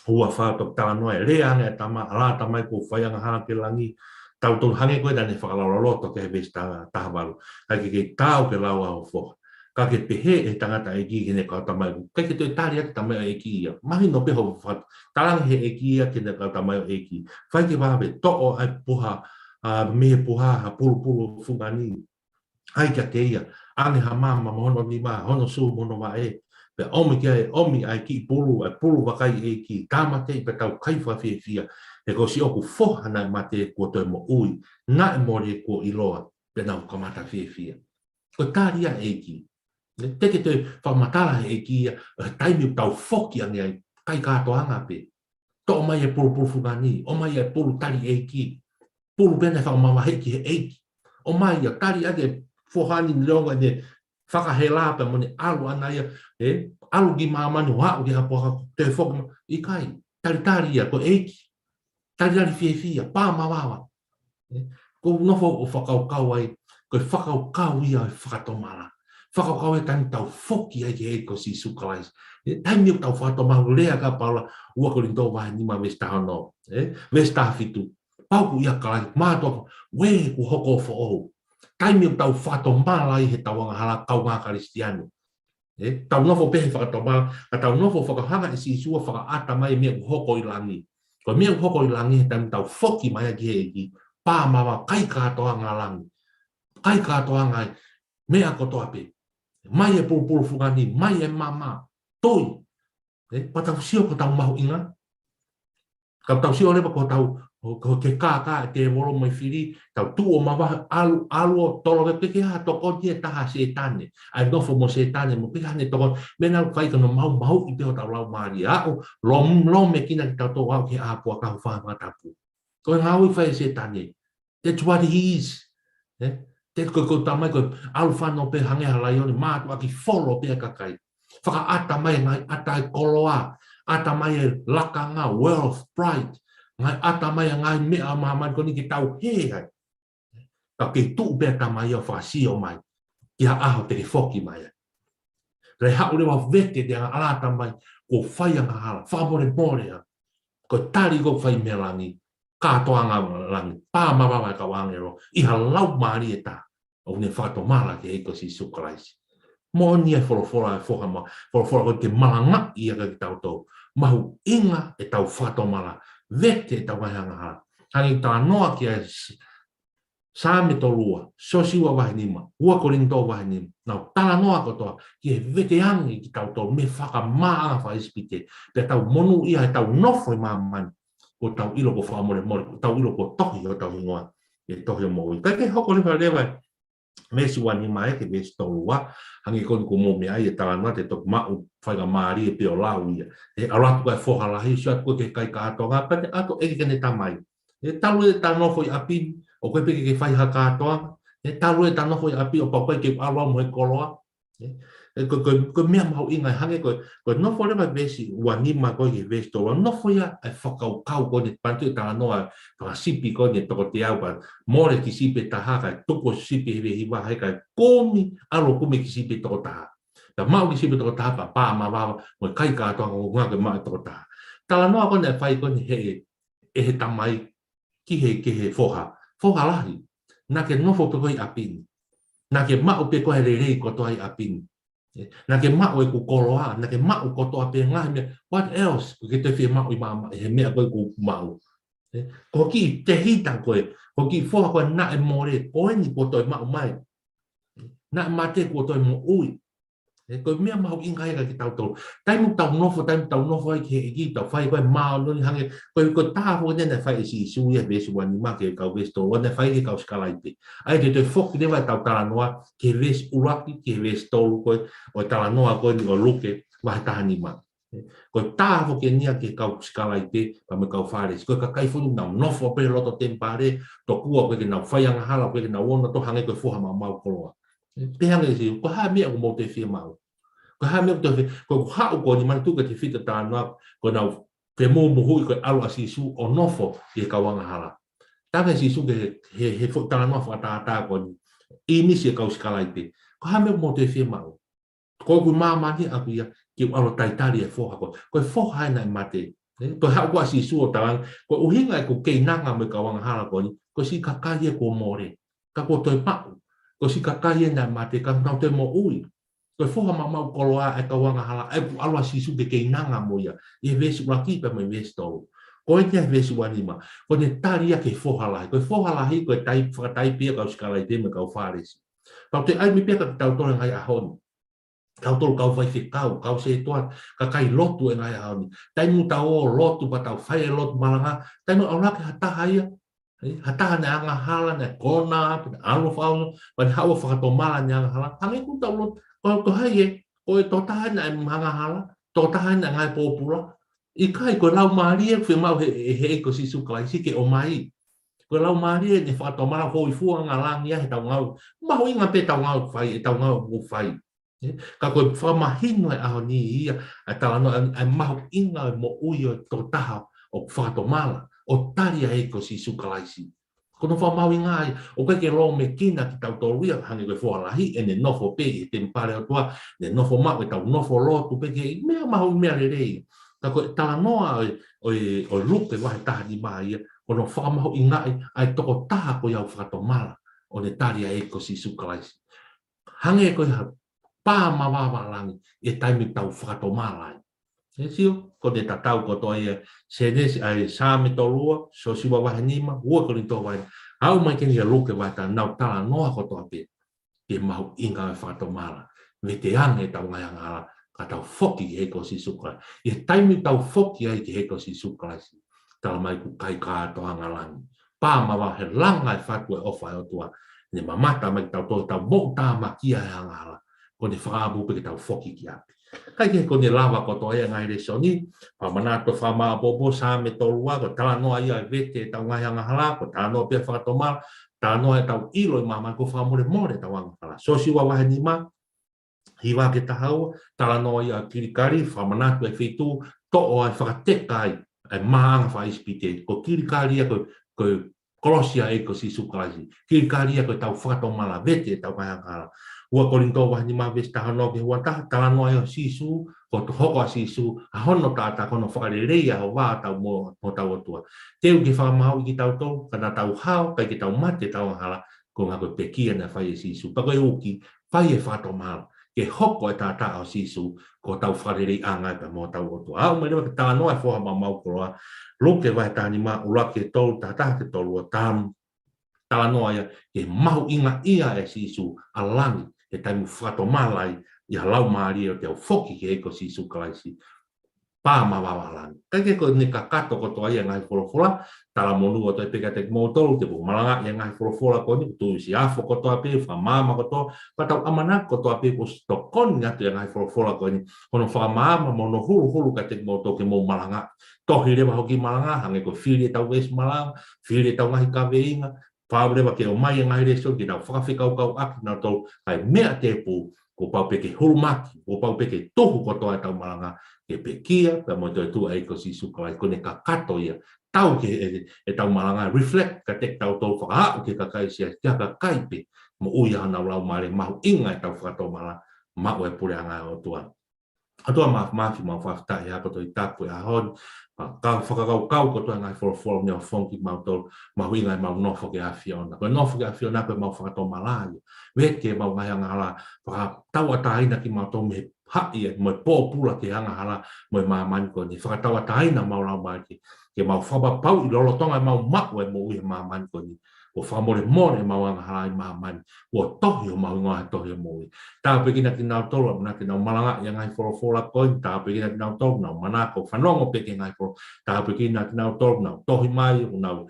ua whātok tala noa e rea ane tama, ala tamai ko whaianga hana ke langi, tau tolu hange koe dane whakalauloto ke vesi taha walu. Hake ke tau ke laua o foka. Ka ke pehe e tangata e ki kene kau tamai. Kai ke toi tari ake tamai o e ki ia. Mahi no peho whatu. Talang he e ki ia kene kau tamai o e ki. Whai ke wawe to'o ai puha, me puha ha pulu fungani. Hai kia ke ia. Ane ha mama hono ni ma, hono su mono ma e. Pe omi kia e omi ai ki pulu wakai e ki. Tama te pe tau kaifa fie fia. E ko si oku foha nai mate kua toi mo ui. Na e mori kua iloa. Pe nau kamata fie fia. Ko taria e ki. Teke te whamatala e ki taimi tau foki ange ai kai kātoanga pe. Tō mai e pulu fungani, o mai e pulu tari e ki. Pulu pene whakamama heki he eiki. O mai e tari ake whohani ni leonga ne whakahela pe mone alu ana ia. Alu ki mamanu hau ki hapoha te foki. I kai, tari ia ko eiki. Tari fia, pā mawawa. Ko nofo o whakaukau ai, ko whakaukau ia e whakatomara. Whakakau e tani tau foki ai ke eko si sukalais. Taimi o tau whakatomau lea ka paula ua ko rinto wahe nima vestaha no. Vestaha fitu. Pauku ia kalai, mātoko, we ku hoko fo ohu. Taimi o tau whakatomala i he tawanga hala kau ngā karistiano. Tau nofo pehe whakatomala, ka tau nofo whakahanga e si sua whakaata mai mea ku hoko i langi. Ko mea ku hoko i langi he tani tau foki mai ki he eki. Pā mawa kai katoa ngā langi. Kai katoa ngai mea kotoa pe. Mai e pulu fungani, mai e mama, toi. Pa tau sio ko tau mahu inga. Ka tau sio lepa ko tau ke kāka e te woro mai whiri, tau tu o mawa alu o tolo ke peke ha toko ni e taha setane. Ai nofo mo setane mo peke hane toko, mena whai ka no mahu i te o tau lau maari. Ako, lom me kina ki tau tō au ke apua ka hufaa matapu. Ko e ngāui whai setane. That's what he is. Te ko tamai ko alu whano pe hange halai oni mātu aki wholo pe kakai. Whaka ata mai ngai ata e koloa, ata mai e lakanga, wealth, pride, ngai ata mai ngai mea maman ko ni ki tau he hai. Ka ke tu pe tamai o whasio mai, ki ha aho te whoki mai. Rei hau lewa vete te anga alata mai, ko whai anga hala, whamore more ha. ko tali ko fai me langi katoa nga langi pa mama ka wangero I halau mari eta o ne fato mala ke ko si sukraisi mo ni fora ma fora ke malanga ia ka tauto mahu inga e tau fato mala vete tau hanga hangi ta noa ki Same tolua, sosiwa wahinima, ua korinto wahinima. Nau tala noa kotoa, ki he vete angi ki tau tau me whaka maa wha ispite. Pe tau monu ia he tau nofo I mamani. Ko tau ilo ko whaamore mori, ko tau ilo ko tohi o tau hingoa. E tohi o moi. Kai ke hoko lewa lewa, mesi wanima e ke vesi tolua, hangi koni ko mo mea I e tala noa te tok mau whaiga maari e peo lau ia. E alatu kai whoha lahi, suat ko te kai ka atonga, pa te ato eke kene tamai. E talu e ta nofo I apini, o koe peke ke whai haka atoa, e taru e tano hoi api o papai ke aroa mo e koloa, koe mea mahu inga e hange koe nofo lewa vesi ua nima koe ke vesi tolo, nofo ia e whakau kau koe ne pantu e tala noa, whaka sipi koe ne toko te au pa, more ki sipi taha kai toko sipi hewe hiwa hai kai komi alo kume ki sipi toko taha. Ta mau ki sipi toko taha pa paa ma wawa, mo kai ka atoa ko ngā ke maa toko taha. Tala noa koe ne whai koe ne he tamai ki he foha. Foha lahi, na ke nofo pe koe apini, na ke mao pe koe rei kotoa I apini, na ke mao e ku koloa, na ke mao kotoa pe ngahi mea, what else, ke te whia mao I mama, he mea koe ku mao. Ko ki te hita koe, ko ki foha koe na e more, koe ni kotoa mao mai, na mate kotoa mo ui, koe mea mahu inga ega ki tau tolu. Taimu tau nofo ai ki he tau whai koe mao noni hange, koe tāwho nene whai isi sui e vesi wani ma ke kau vesi tolu, wane whai ke kau skalaite. Ai te whoki lewa tau tala noa, ke vesi uraki, ke vesi tolu koe, o tala noa koe ni o luke, wahe tahani ma. Koe tāwho ke nia ke kau skalaite, pa me kau whāresi. Koe ka kaifunu nau nofo pe loto tempare, to kua koe ke nau whaianga hala, koe ke nau ona to hange koe fuha mau koloa. Te hange si, ko haa mea ko mo te whia mau. Ko haa mea ko te whia, ko hau ko ni manitu ka te whita tā noa, ko nau te mō muhui koe alo a sisu o nofo I e kawanga hala. Tāka sisu ke he tala noa whakatātā ko ni, I nisi e kau skalaite. Ko haa mea mo te whia mau. Ko kui māmani aku ia, ki alo taitari e whoha ko. Ko e whoha ina I mate. Ko hau ko a sisu o talang, ko uhinga e ko kei nanga me kawanga hala ko ni, ko si kakai e ko more. Ka ko toi pau. Ko si kakai e na mate, ka nau te mo ui. Koe whoha mau koloa e kawanga hala, e pu alwa sisu ke kei nanga mo ia, I vesi waki pa mai vesi tolu. Koe tia vesi wanima, koe ne taria ke whoha lahi, koe whoha lahi koe whakatai pia kau skalai te me kau whāresi. Kau te ai mi pia ka tau tole ngai ahoni. Kau tolu kau whai whikau, kau se toa, ka kai lotu e ngai ahoni. Taimu tau o lotu pa tau whai e lotu malanga, taimu au lake hataha ia. Hataha ne anga hala, ne kona, alo whauno, pa ne haua whakatomala ne anga hala, hangi ku tau lotu. Ko hai e, ko e totaha na mhanga hala, totaha na ngai pōpura. I kai ko lau maari e whi mau he ko si suklaisi ke o mai. Ko lau maari e ne whakatomala hoi fua ngā langi he tau ngau. Maho inga pe tau ngau whai, e tau ngau mu whai. Ka koe whamahino e aho ni ia, a talano e maho inga mo ui o totaha o whakatomala, o taria e ko si suklaisi. Kono whamau I ngai, o koe ke lo me kina ki tau tōruia, hangi koe whoalahi, e ne nofo pe, e te mpare o tua, ne nofo mau, e tau nofo lotu pe, ke mea mahu mea re rei. Ka koe tala noa o lupe wahe taha ni maa ia, kono whamau I ngai, ai toko taha ko iau whakatomala, o ne taria e ko si sukalaisi. Hangi koe pā mawawa langi, e taimi tau whakatomala ai. E sio, ko te tatau ko toi e senesi ai sāme tolua, so siwa wahe nima, ua ko ni tō wahe. Au mai keni a luke wahe tā nau tala noa ko toa pe, ke mahu inga e whakatomala. Me te ange tau ngai angala, ka tau whoki ki heko si sukala. I taimi tau whoki ai ki heko si sukala si. Tala mai ku kai kāto angalangi. Pā mawa he langa e whakua e ofa e o tua. Ne mamata mai tau tō tau mō tā makia e angala. Ko ne whaabu pe ke tau whoki ki api. Kai ke ko ne lava ko toa e ngai re soni, pa manato whamaa bobo sa me tolua, ko tala noa ia e vete tau ngai anga hala, ko tala noa pia whakatomala, tala noa e tau ilo I mama ko whamure more tau anga hala. So siwa wahe ni ma, hiwa ke tahau, tala noa ia kirikari, whamanato e whitu, to o ai whakatekai, e maanga whaispite, ko kirikari ia ko kolosia e ko si sukalasi, kirikari ia ko tau whakatomala vete tau ngai anga hala. ua kolinto wa ni ma vesta no ke ua ta tala no yo sisu ko to hoko sisu a hono ta kono whakarere a wa ta mo tau tua teu ki wha mau ki tau tau kana tau hao kai ki tau mate tau hala ko ngā koe pekia na whai e sisu pa koe uki whai e whato mau ke hoko e tā o sisu ko tau wharere a ngai pa mo tau tua au mai rewa ki tā noa e whoha mau koroa loke vai tāni ma ura ke tolu tā ke tolu o tam tala noa ia ke mau inga ia e sisu a langi e taimu whato malai ia lau maari o te au foki ke eko sisu kalaisi pā mawawalan. Kai ke ko ni kakato ko toa ia ngai wholofola, tala monu o toi peka te motolu, te po malanga ia ngai wholofola ko ni, tu si afo ko toa pe, whamama ko toa, patau amana ko toa pe ko stokon ngatu ia ngai wholofola ko ni, kono whamama mono hulu ka te moto ke mo malanga, tohi rewa hoki malanga, hange ko whiri tau wes malanga, whiri tau ngahi ka veinga, pāurewa ke o mai ngai reso, ki nau whakawhikau kau aki, nau tau kai mea te pū, ko pau peke hulumaki, ko pau peke tohu ko toa tau malanga, ke pekia, pa mo toi tu ai ko sisu kalai, ko ne ka kato ia, tau ke e tau malanga, reflect ka tek tau tau whakaau ke kakai sia, kia ka kaipe, mo uia hana lau mare, mahu inga e tau whakato malanga, mau e pure anga o tua. Atua maafi mau whaftai hako toi tapu e ahon, whakakau ko toi ngai wholofola mea whonki mau tol, mahu inga e mau nofo ke awhiona. Koe nofo ke awhiona koe mau whakato malanga, weke mau ngai anga hala, whakatau ataina ki mau tol me hai e mo pōpula ke anga hala mo mamani ko ni whakatau ataina mau lau mai ke mau whapapau i lolotonga mau mau e mo ui mamani ko ni o whamore more mau anga hala i mamani o tohi o mau ngā tohi o mo ui tā pekina ki nau tolo na ki nau malanga i ngai wholofola koin tā pekina ki nau tolo nau manako whanongo peke ngai wholo tā pekina ki nau tolo nau tohi mai o nau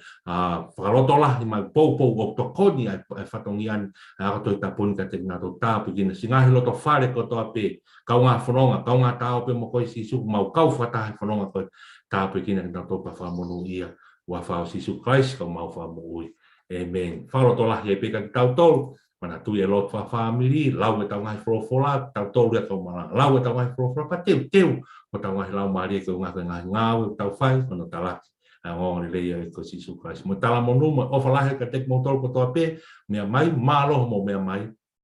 whakarotola i mai pōpou o tokoni ai whatongi an a toi tapuni ka te nau tā pekina si ngahi loto whare ko toa pe kau ngā whanonga, kau ngā tāo pe mo koi sisu, mau kau whatahe whanonga koe, tā pekina ki nau tōpa whamonu ia, ua whao sisu Christ, kau mau whamu ui. Amen. Wharoto lahi e peka ki tau tolu, mana tui e lot whamiri, lau e tau ngai wholofola, tau tolu e kau malanga, lau e tau ngai wholofola, pa teu, o tau ngai lau maari e kau ngai ngāu, tau whai, kono talaki. Ngōni leia e ko sisu Christ. Mo tala monu, mo ofa lahi ka tek mo tolu ko toa pe, mea mai, māloho mo mea mai,